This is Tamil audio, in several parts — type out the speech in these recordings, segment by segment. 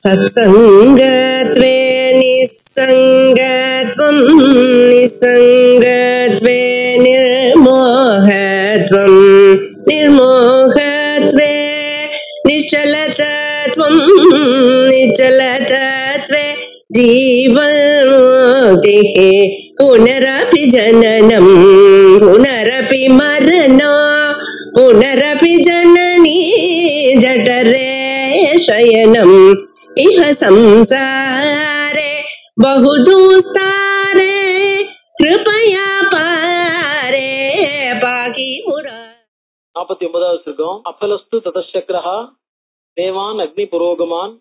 सत्संगत्वे निस्संगत्वं निस्संगत्वे निर्मोहत्वं निर्मोहत्वे निश्चलतत्वं निश्चलतत्वे जीवन्मुक्तिः पुनरपि जननं पुनरपि मरणं पुनरपि जननी जठरे शयनम् इह संसारे बहुदुस्तारे कृपया पारे पाहि मुरा. 49வது ஸ்லோகம். அபலஸ்து ததசக்ரஹ தேவான் அக்னி புரோகமான்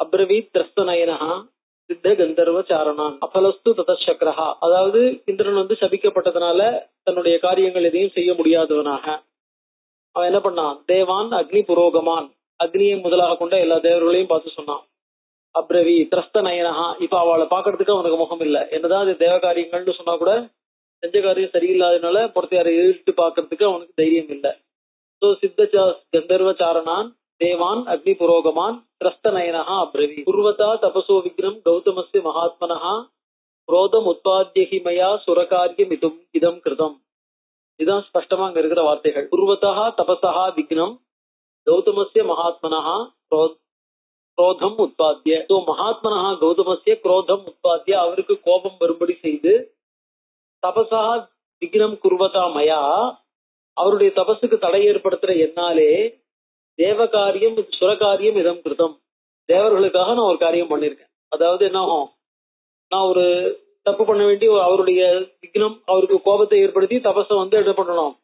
அப்ரவீத் திரஸ்தநயனஹ சித்த கந்தர்வ சாரணான். அபலஸ்து ததசக்ரஹ, அதாவது இந்திரன் சபிக்கப்பட்டதுனால தன்னுடைய காரியங்கள் எதையும் செய்ய முடியாதவனாக அவன் என்ன பண்ணான்? தேவான் அக்னி புரோகமான், அக்னியை முதலாக கொண்ட எல்லா தேவர்களையும் பார்த்து சொன்னான். அப்ரவி திரஸ்த நயனஹா, இப்ப அவளை பாக்குறதுக்கு அவனுக்கு முகம் இல்லை. என்னதான் அது தேவ காரியங்கள்னு சொன்னா கூட செஞ்ச காரியம் சரியில்லாதனால பொறுத்தையாரை எழுத்து பாக்குறதுக்கு அவனுக்கு தைரியம் இல்லை. சோ சித்த கந்தர்வ சாரணான் தேவான் அக்னி புரோகமான் திரஸ்த நயனஹா அப்ரவி குர்வதா தபசோ விக்னம் கௌதமஸ்ய மகாத்மனஹா குரோதம் உத்பாத்யஹி மயா சுரகாரியம் இதம் கிருதம். இதுதான் ஸ்பஷ்டமா அங்க இருக்கிற வார்த்தைகள். குர்வதா தபசா விக்னம் கௌதமஸ்ய மகாத்மனஹா குரோதம் உத்பாத்திய. சோ மகாத்மனஹா கௌதமஸ்ய குரோதம் உத்பாத்திய, அவருக்கு கோபம் வரும்படி செய்து, தபசா விக்னம் குர்வதா மயா, அவருடைய தபசுக்கு தடை ஏற்படுத்துற என்னாலே தேவகாரியம் சுரகாரியம் இதம் கிருதம், தேவர்களுக்காக நான் ஒரு காரியம் பண்ணிருக்கேன். அதாவது என்ன ஆகும், நான் ஒரு தப்பு பண்ண வேண்டி அவருடைய விக்னம் அவருக்கு கோபத்தை ஏற்படுத்தி தபஸை என்ன பண்ணணும்,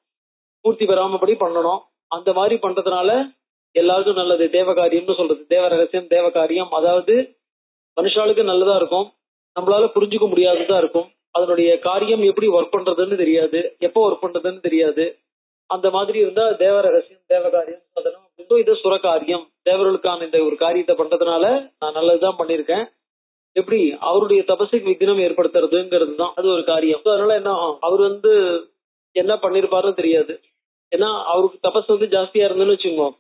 பூர்த்தி பெறாமபடி பண்ணணும். அந்த மாதிரி பண்றதுனால எல்லாருக்கும் நல்லது. தேவகாரியம்னு சொல்றது தேவ ரகசியம், தேவகாரியம். அதாவது மனுஷாளுக்கு நல்லதா இருக்கும், நம்மளால புரிஞ்சுக்க முடியாததா இருக்கும். அதனுடைய காரியம் எப்படி ஒர்க் பண்றதுன்னு தெரியாது, எப்போ ஒர்க் பண்றதுன்னு தெரியாது. அந்த மாதிரி இருந்தா தேவ ரகசியம் தேவகாரியம் அதனும். இது சுரகாரியம், தேவர்களுக்கான இந்த ஒரு காரியத்தை பண்றதுனால நான் நல்லதுதான் பண்ணிருக்கேன். எப்படி அவருடைய தபசுக்கு விக்னம் ஏற்படுத்துறதுங்கிறது தான் அது ஒரு காரியம். அதனால என்ன ஆகும், அவர் என்ன பண்ணிருப்பாருன்னு தெரியாது. ஏன்னா அவருக்கு தபஸ் ஜாஸ்தியா இருந்துன்னு வச்சுக்கோங்க.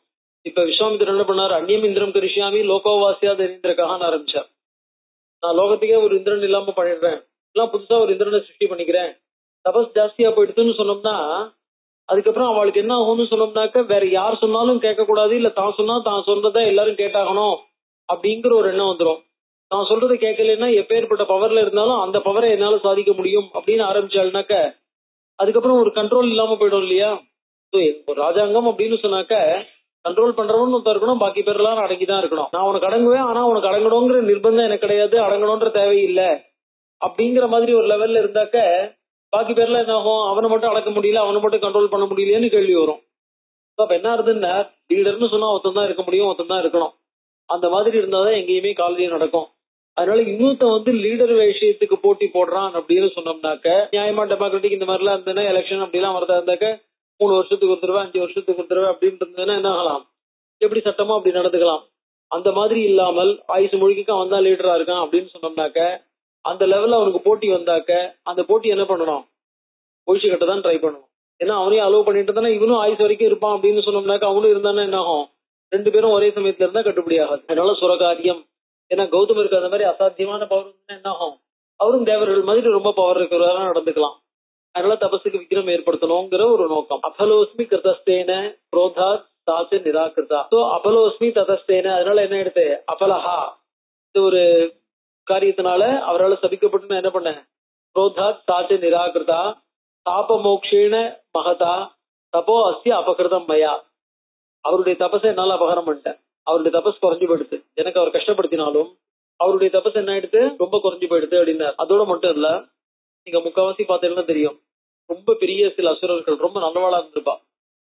இப்ப விஸ்வாமித்திரன் என்ன பண்ணாரு, அந்நியம் இந்திரம் கரிஷ்யாமி லோகோவாசியா இந்திரக்காக ஆரம்பிச்சார். நான் லோகத்துக்கே ஒரு இந்திரன் இல்லாம பண்ணிடுறேன், எல்லாம் புதுசா ஒரு இந்திரனை சிருஷ்டி பண்ணிக்கிறேன். தபஸ் ஜாஸ்தியா போயிடுதுன்னு சொன்னோம்னா அதுக்கப்புறம் அவளுக்கு என்ன ஆகும்னு சொன்னோம்னாக்க, வேற யார் சொன்னாலும் கேட்க கூடாது, இல்ல தான் சொன்னா தான் சொல்றதா எல்லாரும் கேட்டாகணும் அப்படிங்கிற ஒரு எண்ணம் வந்துடும். நான் சொல்றதை கேட்கலன்னா எப்பேற்பட்ட பவர்ல இருந்தாலும் அந்த பவரை என்னால சாதிக்க முடியும் அப்படின்னு ஆரம்பிச்சாள்னாக்க அதுக்கப்புறம் ஒரு கண்ட்ரோல் இல்லாம போயிடும் இல்லையா. ஒரு ராஜாங்கம் அப்படின்னு சொன்னாக்க கண்ட்ரோல் பண்றவன்னு ஒருத்தர் இருக்கணும், பாக்கி பேர்லாம் அடங்கிதான் இருக்கணும். நான் உனக்கு அடங்குவேன், ஆனா உனக்கு அடங்கணுங்கிற நிர்பந்தம் எனக்கு கிடையாது, அடங்கணும்ன்ற தேவையில்லை அப்படிங்கிற மாதிரி ஒரு லெவல்ல இருந்தாக்க பாக்கி பேர்ல என்ன ஆகும், அவனை மட்டும் அடக்க முடியல, அவனை மட்டும் கண்ட்ரோல் பண்ண முடியலன்னு கேள்வி வரும். அப்ப என்ன இருந்துன்னா, லீடர்னு சொன்னா ஒருத்தன் தான் இருக்க முடியும், ஒருத்தன் தான் இருக்கணும். அந்த மாதிரி இருந்தாதான் எங்கேயுமே காலையும் நடக்கும். அதனால இன்னொருத்த லீடர் விஷயத்துக்கு போட்டி போடுறான் அப்படின்னு சொன்னோம்னாக்க, நியாயமா டெமோக்ராட்டிக் இந்த மாதிரிலாம் இருந்ததுன்னா, எலெக்ஷன் அப்படிலாம் வரதா இருந்தாக்க 3 வருஷத்துக்கு ஒரு தடவை 5 வருஷத்துக்கு ஒரு தடவை அப்படின்னு இருந்ததுன்னா என்ன ஆகலாம், எப்படி சட்டமோ அப்படி நடந்துக்கலாம். அந்த மாதிரி இல்லாமல் ஆயுசு மொழிக்கு அவன் தான் லீடரா இருக்கான் அப்படின்னு சொன்னோம்னாக்க அந்த லெவல்ல அவனுக்கு போட்டி வந்தாக்க அந்த போட்டி என்ன பண்ணணும், ஒழிச்சு கட்ட தான் ட்ரை பண்ணணும். ஏன்னா அவனையும் அலோவ் பண்ணிட்டு இருந்தா இவனும் ஆயுசு வரைக்கும் இருப்பான் அப்படின்னு சொன்னோம்னாக்க அவனும் இருந்தானே என்ன ஆகும், 2 பேரும் ஒரே சமயத்துல இருந்தா கட்டுப்படி ஆகாது. அதனால சுரகாரியம். ஏன்னா கௌதமருக்கு அந்த மாதிரி அசாத்தியமான பவர் என்ன ஆகும், அவரும் தேவர்கள் மாதிரி ரொம்ப பவர் இருக்கிறவரா நடந்துக்கலாம். அதனால தபசுக்கு விக்ரம் ஏற்படுத்தணுங்கிற ஒரு நோக்கம். அபலோஸ்மி கிருதஸ்தேன குரோதாத் தாச்ச நிராகிருதா. சோ அபலோஸ்மி ததஸ்தேன, அதனால என்ன எடுத்து அபலஹா, இது ஒரு காரியத்தினால அவரால் சபிக்கப்பட்டு என்ன பண்ண, குரோதாத் தாச்ச நிராகிருதா தாப மோக்ஷேன மகதா தபோ அஸ்ய அபகிருதம் மயா. அவருடைய தபஸை என்னால அபகரம் பண்ணிட்டேன், அவருடைய தபஸ் குறைஞ்சு போயிடுது, எனக்கு அவர் கஷ்டப்படுத்தினாலும் அவருடைய தபஸ் என்ன ஆயிடுது, ரொம்ப குறைஞ்சு போயிடுது அப்படின்னாரு. அதோட மட்டும் இல்ல, நீங்க முக்காவாசி பார்த்தீங்கன்னா தெரியும், ரொம்ப பெரிய சில அசுரர்கள் ரொம்ப நல்லவாளா இருந்திருப்பா,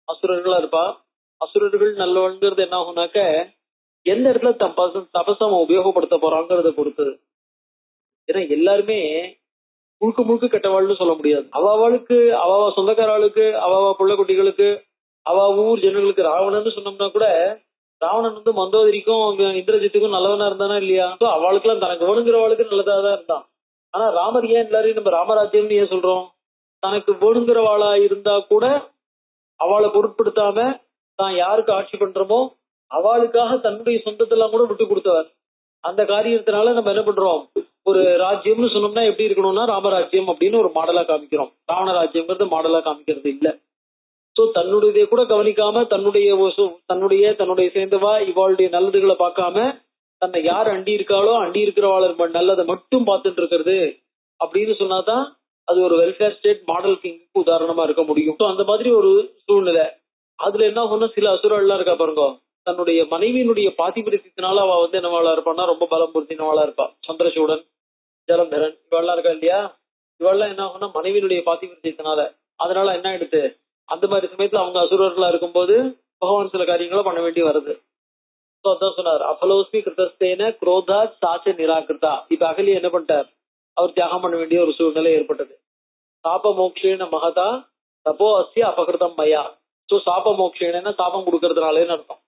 அசுரர்களா இருப்பா. அசுரர்கள் நல்லவங்கிறது என்ன ஆகும்னாக்க எந்த இடத்துல தபஸ் அவன் உபயோகப்படுத்த போறாங்கிறத பொறுத்தது. ஏன்னா எல்லாருமே முழுக்க முழுக்க கெட்டவாள்னு சொல்ல முடியாது. அவளுக்கு அவ சொந்தக்காரர்களுக்கு அவ புள்ள குட்டிகளுக்கு அவ ஊர் ஜனங்களுக்கு ராவணன் சொன்னோம்னா கூட ராவணன் மந்தோதரிக்கும் இந்திரஜித்துக்கும் நல்லவனா இருந்தானா இல்லையா. அவளுக்கு எல்லாம் தனக்கு வேணுங்கிறவாளுக்கு நல்லதாதான் இருந்தான். ஆனா ராமர் ஏன் எல்லாரையும் நம்ம ராமராஜ்யம்னு ஏன் சொல்றோம், தனக்கு வேணுங்கிறவாளா இருந்தா கூட அவளை பொருட்படுத்தாம தான் யாருக்கு ஆட்சி பண்றோமோ அவளுக்காக தன்னுடைய சொந்தத்தெல்லாம் கூட விட்டு கொடுத்தவர். அந்த காரியத்தினால நம்ம என்ன பண்றோம், ஒரு ராஜ்யம்னு சொன்னோம்னா எப்படி இருக்கணும்னா ராமராஜ்யம் அப்படின்னு ஒரு மாடலா காமிக்கிறோம். ராவண ராஜ்யம்ங்கிறது மாடலா காமிக்கிறது இல்ல. சோ தன்னுடைய கூட கவனிக்காம தன்னுடைய சேர்ந்தவா இவாளுடைய நல்லதுகளை பார்க்காம தன்னை யார் அண்டி இருக்காளோ அண்டி இருக்கிறவாளர் நல்லதை மட்டும் பார்த்துட்டு இருக்கிறது அப்படின்னு சொன்னாதான் அது ஒரு வெல்ஃபேர் ஸ்டேட் மாடல் கிங்க்கு உதாரணமா இருக்க முடியும். அந்த மாதிரி ஒரு சூழ்நிலை. அதுல என்ன சொன்ன சில அசுரர்கள்லாம் இருக்கா பாருங்க, தன்னுடைய மனைவியினுடைய பாதிபிரத்தினால அவ என்னவாளா இருப்பான்னா ரொம்ப பலம் பொருத்தினவாளா இருப்பா. சந்திரசூடன், ஜலந்தரன் இவெல்லாம் இருக்கா இல்லையா, இவெல்லாம் என்ன ஆகும்னா மனைவியினுடைய பாதிபிரத்தினால. அதனால என்ன ஆயிடுது, அந்த மாதிரி சமயத்துல அவங்க அசுரர்களா இருக்கும்போது பகவான் சில காரியங்களை பண்ண வேண்டி வருது. அதான் சொன்னார், அபலோஸ்மி கிருதஸ்தேன குரோதா சாச்ச நிராகிருதா. இப்ப அகலி என்ன பண்ணிட்டார், அவர் தியாகம் பண்ண வேண்டிய ஒரு சூழ்நிலை ஏற்பட்டது. சாப மோக்ஷேன மகதா தபோ அஸ்ய அபகிருதம் மயா. சோ சாப மோக்ஷேன சாபம் கொடுக்கறதுனாலேன்னு அர்த்தம்.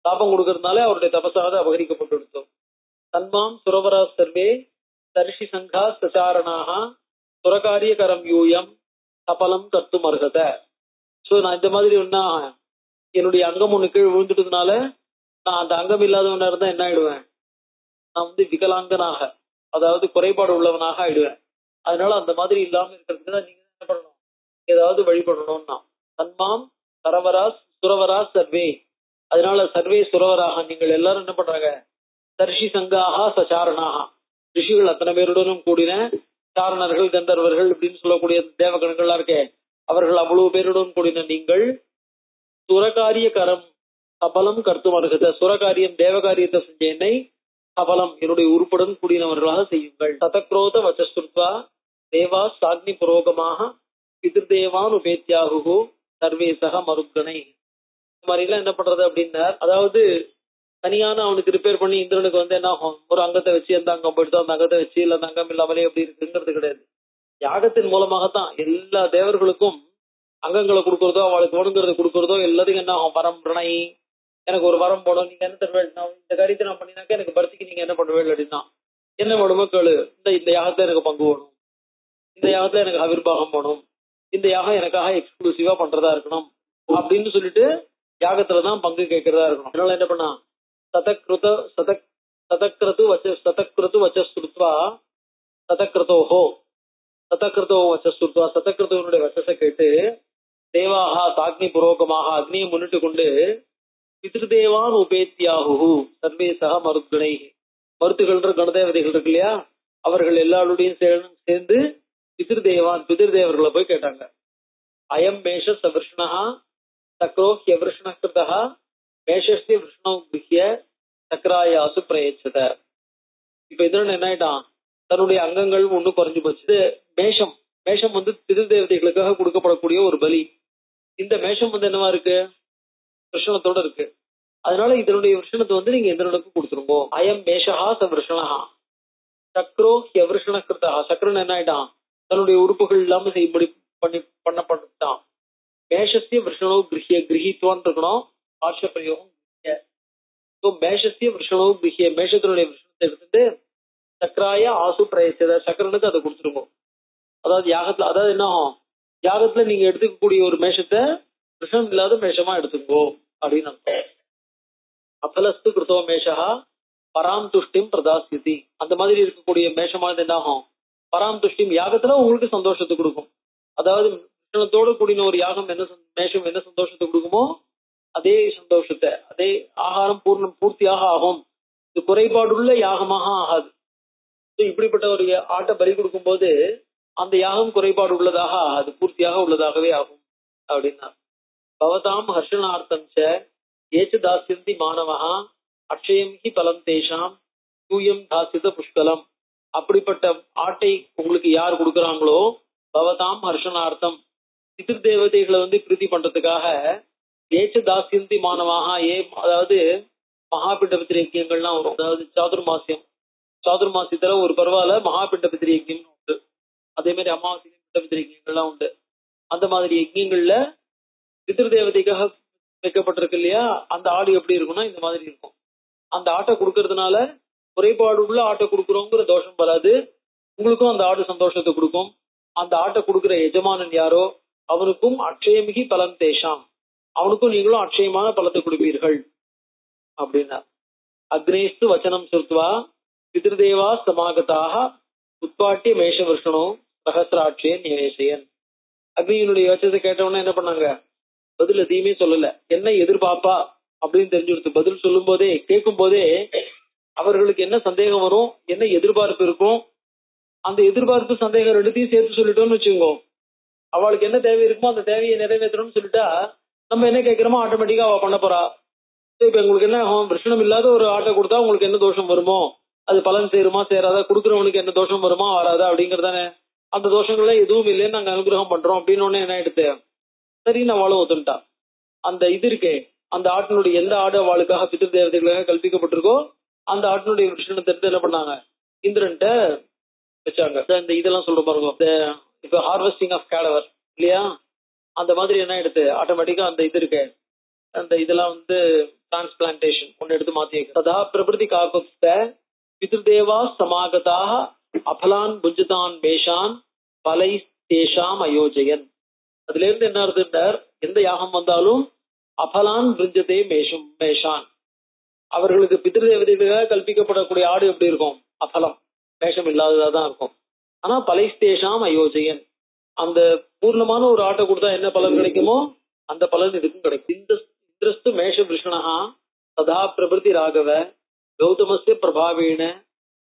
சாபம் கொடுக்கறதுனால அவருடைய தபசாவது அபகரிக்கப்பட்டு. தன்மாம் சுரவரா சர்வே தரிசி சங்கா சச்சாரணாக சுரகாரிய கரம் யூயம் சபலம் கத்தும் அர்ஹத. சோ நான் இந்த மாதிரி ஒன்னா என்னுடைய அங்கம் ஒண்ணு கீழ் விழுந்துட்டதுனால நான் அந்த அங்கம் இல்லாதவனா இருந்தா என்ன ஆயிடுவேன், நான் விகலாங்கனாக, அதாவது குறைபாடு உள்ளவனாக ஆயிடுவேன். அதனால அந்த மாதிரி இல்லாம இருக்கிறதுக்கு தான் நீங்க என்ன பண்ணணும், ஏதாவது வழிபடணும்னா. தன்மாம் சரவரா சுரவரா சர்வே. அதனால சர்வே சுரவராக நீங்கள் எல்லாரும் என்ன பண்றாங்க, தர்ஷி சங்காக சச்சாரணாக, ரிஷிகள் அத்தனை பேருடனும் கூடின சாரணர்கள் கந்தர்வர்கள் இப்படின்னு சொல்லக்கூடிய தேவகணங்கள்லாம் இருக்கே, அவர்கள் அவ்வளவு பேருடன் கூடின நீங்கள் சுரகாரிய கரம் சபலம் கருத்து வருகிறது. சுரகாரியம் தேவகாரியத்தை செஞ்ச என்னை சபலம் என்னுடைய உருப்புடன் கூடினவர்களாக செய்யுங்கள். சதக்ரோத வச்சஸ்ருத்வா தேவா சாக்னி புரோகமாக பிதிர்தேவான் உபேத்தியாகு சர்வேசக மருத்கனை. இந்த மாதிரி எல்லாம் என்ன பண்றது அப்படின்னா, அதாவது தனியான அவனுக்கு ரிப்பேர் பண்ணி இந்திரனுக்கு என்ன ஆகும், ஒரு அங்கத்தை வச்சு எந்த அங்கம் போயிடுதோ அந்த அங்கத்தை வச்சு இல்ல அந்த அங்கம் இல்லாமலே எப்படி இருக்குங்கிறது கிடையாது. யாகத்தின் மூலமாகத்தான் எல்லா தேவர்களுக்கும் அங்கங்களை கொடுக்கறதோ அவளுக்கு ஒடுங்கிறது கொடுக்கறதோ எல்லாத்துக்கும் என்ன ஆகும், வரம் பிரணை, எனக்கு ஒரு வரம் போடும், நீங்க என்ன தருவேன், இந்த காரியத்தை நான் பண்ணினாக்க எனக்கு பர்த்திக்கு நீங்க என்ன பண்ணுவேன் அப்படின்னா, என்ன வேணுமோ கேளு, இந்த யாகத்துல எனக்கு பங்கு வேணும், இந்த யாகத்துல எனக்கு அவிர்வாகம் போகணும், இந்த யாகம் எனக்காக எக்ஸ்க்ளூசிவா பண்றதா இருக்கணும் அப்படின்னு சொல்லிட்டு யாகத்துலதான் பங்கு கேட்கறதா இருக்கணும். அதனால என்ன பண்ணா, சதக்ரது வச்சஸ்ருத்வா சதக்ரதோஹோ சதக்ரதோ வச்சஸ்ருத்வா, சதக்ரதுவனுடைய வச்சத்தை கேட்டு தேவாகா சாக்னி புரோகமாக அக்னியை முன்னிட்டு கொண்டு பிதிருதேவான் உபேத்தியாகு சர்வேசக மருத்கனை, மருத்துகள்ன்ற கணதேவதைகள் இருக்கு இல்லையா, அவர்கள் எல்லாருடையும் சேர்ந்து பிதிர்தேவர்களை போய் கேட்டாங்க. அயம் மேஷ சவிருஷ்ணா சக்ரோ ஹியவிருஷ்ண கிருதா மேஷஸ்ய விஷ்ணு கிருஹ்ய சக்கராயாசு பிரயச்சத. இப்ப இந்திரன் என்ன ஆயிட்டான், தன்னுடைய அங்கங்கள் ஒண்ணு குறைஞ்சு போச்சு. மேஷம் பிதிர் தேவதைகளுக்காக கொடுக்கப்படக்கூடிய ஒரு பலி. இந்த மேஷம் என்னவா இருக்கு, விருஷணத்தோட இருக்கு. அதனால இதனுடைய விருஷணத்தை நீங்க இந்திரனுக்கு கொடுத்துருங்கோ. அயம் மேஷஹா ச விருஷணஹா சக்ரோ ஹியவிருஷ்ண கிருதா. சக்கரன் என்ன ஆயிட்டான், தன்னுடைய உறுப்புகள் இல்லாம செய்யும்படி பண்ணப்பட்டான். மேஷஸ்ய விருஷணோ கிரஹிய, கிரகித்வான் இருக்கணும் ஆட்ச பிரயோகம். மேஷஸ்ய விருஷணோ கிரஹிய, மேஷத்தினுடைய விருஷணத்தை எடுத்துட்டு சக்கராய ஆசு பிரயச்சத, சக்கரனுக்கு அதை கொடுத்துருவோம். அதாவது யாகத்துல, அதாவது என்ன ஆகும், யாகத்துல நீங்க எடுத்துக்கக்கூடிய ஒரு மேஷத்தை விஷம் இல்லாத மேஷமா எடுத்துக்கோ அப்படின்னு அர்த்தம். அபலஸ்து கிருத்தோ மேஷா பராம் துஷ்டிம் பிரதாசியதி. அந்த மாதிரி இருக்கக்கூடிய மேஷமானது என்ன ஆகும், பராம் துஷ்டிம், யாகத்துல உங்களுக்கு சந்தோஷத்தை கொடுக்கும். அதாவது விஷணத்தோடு கூடின ஒரு யாகம் மேஷம் என்ன சந்தோஷத்தை கொடுக்குமோ அதே சந்தோஷத்தை, அதே ஆகாரம் பூர்த்தியாக ஆகும். இது குறைபாடுள்ள யாகமாக ஆகாது. இப்படிப்பட்ட ஒரு ஆட்டை பலி கொடுக்கும் போது அந்த யாகம் குறைபாடு உள்ளதாக ஆகாது, பூர்த்தியாக உள்ளதாகவே ஆகும் அப்படின்னா. பவதாம் ஹர்ஷனார்த்தம் ஏச்சு தாசியந்தி மாணவஹா அக்ஷயம் ஹி பலம் தேஷாம் தூயம் தாசித புஷ்கலம். அப்படிப்பட்ட ஆட்டை உங்களுக்கு யார் கொடுக்குறாங்களோ, பவதாம் ஹர்ஷனார்த்தம், பிதிர் தேவதைகளை பிரீத்தி பண்றதுக்காக, ஏச்சு தாசியந்தி மாணவஹா, அதாவது மகாபிண்ட பித்திரியங்கள்லாம் வரும். அதாவது சாதுர்மாசியத்துல ஒரு பரவாயில்ல மகாபிண்ட பித்திரியக்கம் உண்டு, அதே மாதிரி அமாவாசை பிண்ட பித்திரியங்கள்லாம் உண்டு. அந்த மாதிரி யஜ்யங்கள்ல பிதிர் தேவதைக்காக வைக்கப்பட்டிருக்கு இல்லையா, அந்த ஆடு எப்படி இருக்கும்னா இந்த மாதிரி இருக்கும். அந்த ஆட்டை கொடுக்கறதுனால குறைபாடு உள்ள ஆட்டை கொடுக்குறோங்கிற தோஷம் வராது, உங்களுக்கும் அந்த ஆடு சந்தோஷத்தை கொடுக்கும். அந்த ஆட்டை கொடுக்குற எஜமானன் யாரோ அவனுக்கும் அக்ஷயமிகி பலம் தேஷாம், அவனுக்கும் நீங்களும் அக்ஷயமான பலத்தை கொடுப்பீர்கள் அப்படின்னா. அக்னேஸ்து வச்சனம் சுருத்வா பிதிருதேவா சமாகதாக உட்பாட்டிய மேஷவர்ஷனோ சகசிராட்சிய நிவேசையன். அக்னியினுடைய யோசனை கேட்டவொன்னே என்ன பண்ணாங்க? பதில் எதையுமே சொல்லல. என்ன எதிர்பார்ப்பா அப்படின்னு தெரிஞ்சுடுத்து. பதில் சொல்லும் போதே, கேட்கும் போதே அவர்களுக்கு என்ன சந்தேகம் வரும், என்ன எதிர்பார்ப்பு இருக்கும், அந்த எதிர்பார்ப்பு சந்தேகம் ரெண்டுத்தையும் சேர்த்து சொல்லிட்டோம்னு வச்சுக்கோங்க, அவளுக்கு என்ன தேவை இருக்குமோ அந்த தேவையை நிறைவேற்றணும்னு சொல்லிட்டா நம்ம என்ன கேட்கிறோமோ ஆட்டோமேட்டிக்கா அவ பண்ண போறா. இப்ப உங்களுக்கு என்ன ஆகும்? விருஷணம் இல்லாத ஒரு ஆட்டை கொடுத்தா உங்களுக்கு என்ன தோஷம் வருமோ, அது பலன் சேருமா சேராதா, கொடுக்குறவனுக்கு என்ன தோஷம் வருமா வராதா அப்படிங்கறதானே. அந்த தோஷங்கள்லாம் எதுவும் இல்லைன்னு நாங்க அனுகிரகம் பண்றோம் அப்படின்னு என்ன ஆயிடுத்து, சரி நான் வாழ ஒத்துட்டா. அந்த இது இருக்கே, அந்த ஆட்டினுடைய எந்த ஆடு அவளுக்காக பித்திரு தேவதைகளாக கல்பிக்கப்பட்டிருக்கோ அந்த ஆட்டினுடைய விஷயத்தை எடுத்து என்ன பண்ணாங்க, இந்திரன்ட்ட வச்சாங்க. இந்த இதெல்லாம் சொல்ற பாருங்க, இப்ப ஹார்வெஸ்டிங் ஆஃப் கேடவர் இல்லையா, அந்த மாதிரி என்ன எடுத்து ஆட்டோமேட்டிக்கா அந்த இது இருக்கு, அந்த இதெல்லாம் டிரான்ஸ்பிளான்டேஷன் ஒன்னு எடுத்து மாத்தி ததா பிரபிருதி காப்ப பித்ருதேவா சமாகதாக அபலான் புஞ்சதான் மேஷான் பலை தேஷாம் அயோஜயன். அதுல இருந்து என்ன அர்த்தம், எந்த யாகம் வந்தாலும் அபலான் புஞ்சதே மேஷான், அவர்களுக்கு பித்ருதேவதைகளாக கல்பிக்கப்படக்கூடிய ஆடு எப்படி இருக்கும், அபலம் மேஷம் இல்லாததா தான் இருக்கும். ஆனா பலைஸ்தேஷாம் அயோஜயன், அந்த பூர்ணமான ஒரு ஆட்டை கொடுத்தா என்ன பலன் கிடைக்குமோ அந்த பலன் இதுக்கும் கிடைக்கும். இந்திரஸ்து மேஷ விருஷணா ததா பிரபிருதி ராகவ கௌதமஸ்ய பிரபாவேன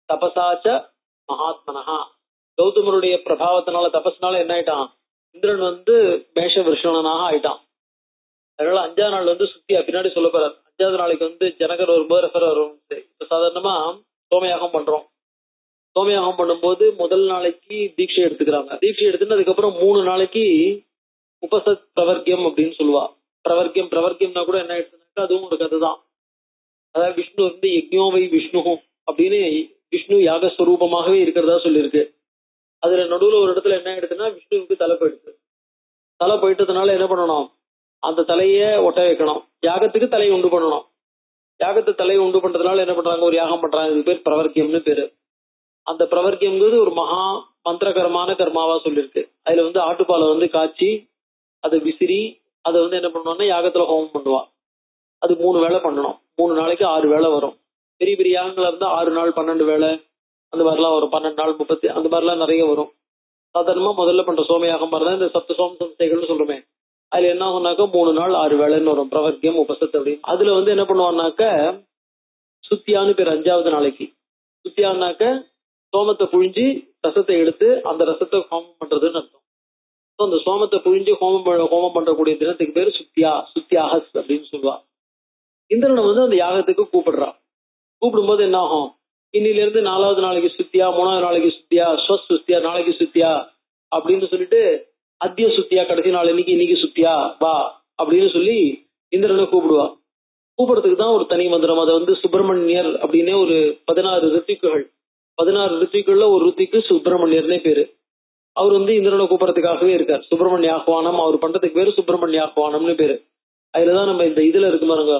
தபசாச்ச மகாத்மனஹா. கௌதமருடைய பிரபாவத்தினால தபஸ்னால என்ன ஆயிட்டான், இந்திரன் மேஷ விருஷணனாக ஆயிட்டான். அதனால 5ஆம் நாள் சுத்தியா பின்னாடி சொல்ல போறாரு. 5வது நாளைக்கு ஜனகர் வரும்போது ரெஃபர் வரும். இப்ப சாதாரணமா சோமயாகம் பண்றோம். சோமயாகம் பண்ணும்போது முதல் நாளைக்கு தீட்சை எடுத்துக்கிறாங்க. தீட்சை எடுத்துன்னு அதுக்கப்புறம் 3 நாளைக்கு உபசத் பிரவர்க்கியம் அப்படின்னு சொல்லுவா. பிரவர்க்கியம்னா கூட என்ன ஆயிடுச்சுனாக்கா அதுவும் ஒரு கதை தான். அதாவது விஷ்ணு யக்ஞோவை விஷ்ணு அப்படின்னு விஷ்ணு யாகஸ்வரூபமாகவே இருக்கிறதா சொல்லியிருக்கு. அதுல நடுவுல ஒரு இடத்துல என்ன ஆயிடுச்சுன்னா விஷ்ணுவுக்கு தலை போயிடுச்சு. தலை போயிட்டதுனால என்ன பண்ணணும், அந்த தலைய ஒட்ட வைக்கணும். யாகத்துக்கு தலையை உண்டு பண்ணணும். யாகத்தை தலையை உண்டு பண்றதுனால என்ன பண்றாங்க, ஒரு யாகம் பண்றாங்க. இது பேர் பிரவர்க்கியம்னு பேரு. அந்த பிரவர்க்கியம்ங்கிறது ஒரு மகா மந்திரகரமான கர்மாவா சொல்லியிருக்கு. அதுல ஆட்டுப்பாலை காய்ச்சி அதை விசிறி அதை என்ன பண்ணுவாங்கன்னா யாகத்துல ஹோமம் பண்ணுவா. அது 3 வேளை பண்ணணும். 3 நாளைக்கு 6 வேளை வரும். பெரிய பெரிய யாகங்களா இருந்தா 6 நாள் 12 வேளை அந்த மாதிரிலாம் வரும். 12 நாள் 30 அந்த மாதிரிலாம் நிறைய வரும். சாதாரணமா முதல்ல பண்ற சோமயாகம் மாதிரிதான் இந்த சப்த சோம சம்சைகள்னு சொல்றோமே, அதுல என்ன ஆகும்னாக்கா 3 நாள் 6 வேளைன்னு வரும். பிரவர்க்கியம் உபசத் அப்படின்னு. அதுல என்ன பண்ணுவான்னாக்க சுத்தியான்னு பேர். 5வது நாளைக்கு சுத்தியானாக்க சோமத்தை புழிஞ்சு ரசத்தை எடுத்து அந்த ரசத்தை ஹோமம் பண்றதுன்னு அர்த்தம். அந்த சோமத்தை புழிஞ்சு ஹோமம் பண்றக்கூடிய தினத்துக்கு பேரு சுத்தியாகஸ் அப்படின்னு சொல்லுவா. இந்திரனை அந்த யாகத்துக்கு கூப்பிடுறான். கூப்பிடும்போது என்ன ஆகும், இன்னில இருந்து 4வது நாளைக்கு சுத்தியா, 3வது நாளைக்கு சுத்தியா, சுத்தியா, நாளைக்கு சுத்தியா அப்படின்னு சொல்லிட்டு அத்திய சுத்தியா, கடைசி நாள் இன்னைக்கு சுத்தியா வா அப்படின்னு சொல்லி இந்திரனை கூப்பிடுவா. கூப்பிடுறதுக்கு தான் ஒரு தனி மந்திரம். அதை சுப்பிரமணியர் அப்படின்னே ஒரு 16 ரித்திக்குகள், 16 ரித்திக்குள்ள ஒரு ரித்திக்கு சுப்பிரமணியர்னே பேரு. அவர் இந்திரனை கூப்பிடறதுக்காகவே இருக்கார். சுப்பிரமணிய ஆஹ்வானம் அவர் பண்றதுக்கு பேரு சுப்பிரமணிய ஆஹ்வானம்னு பேரு. அதுலதான் நம்ம இந்த இதுல இருக்கு பாருங்க,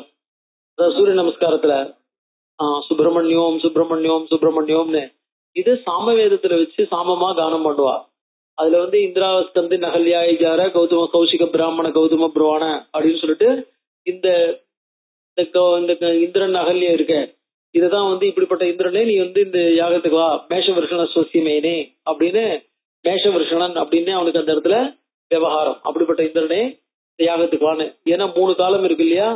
அதாவது சூரிய நமஸ்காரத்துல சுப்பிரமணியம் சுப்பிரமணியம் சுப்பிரமணியம்னு இது சாமவேதத்துல வச்சு சாமமா கானம் பண்ணுவா. அதுல இந்திராவஸ்கந்து நகல்யாயிஜார கௌதம கௌசிக பிராமண கௌதம புராண அப்படின்னு சொல்லிட்டு இந்த இந்திரன் அகல்யம் இருக்க இதுதான் இப்படிப்பட்ட இந்திரனே நீ இந்த யாகத்துக்கு வா, மேஷ விருஷண சோசியமேனே அப்படின்னு மேஷ விருஷணன் அப்படின்னு அவனுக்கு அந்த இடத்துல விவகாரம். அப்படிப்பட்ட இந்திரனே இந்த யாகத்துக்கு வான்னு. ஏன்னா 3 காலம் இருக்கு இல்லையா,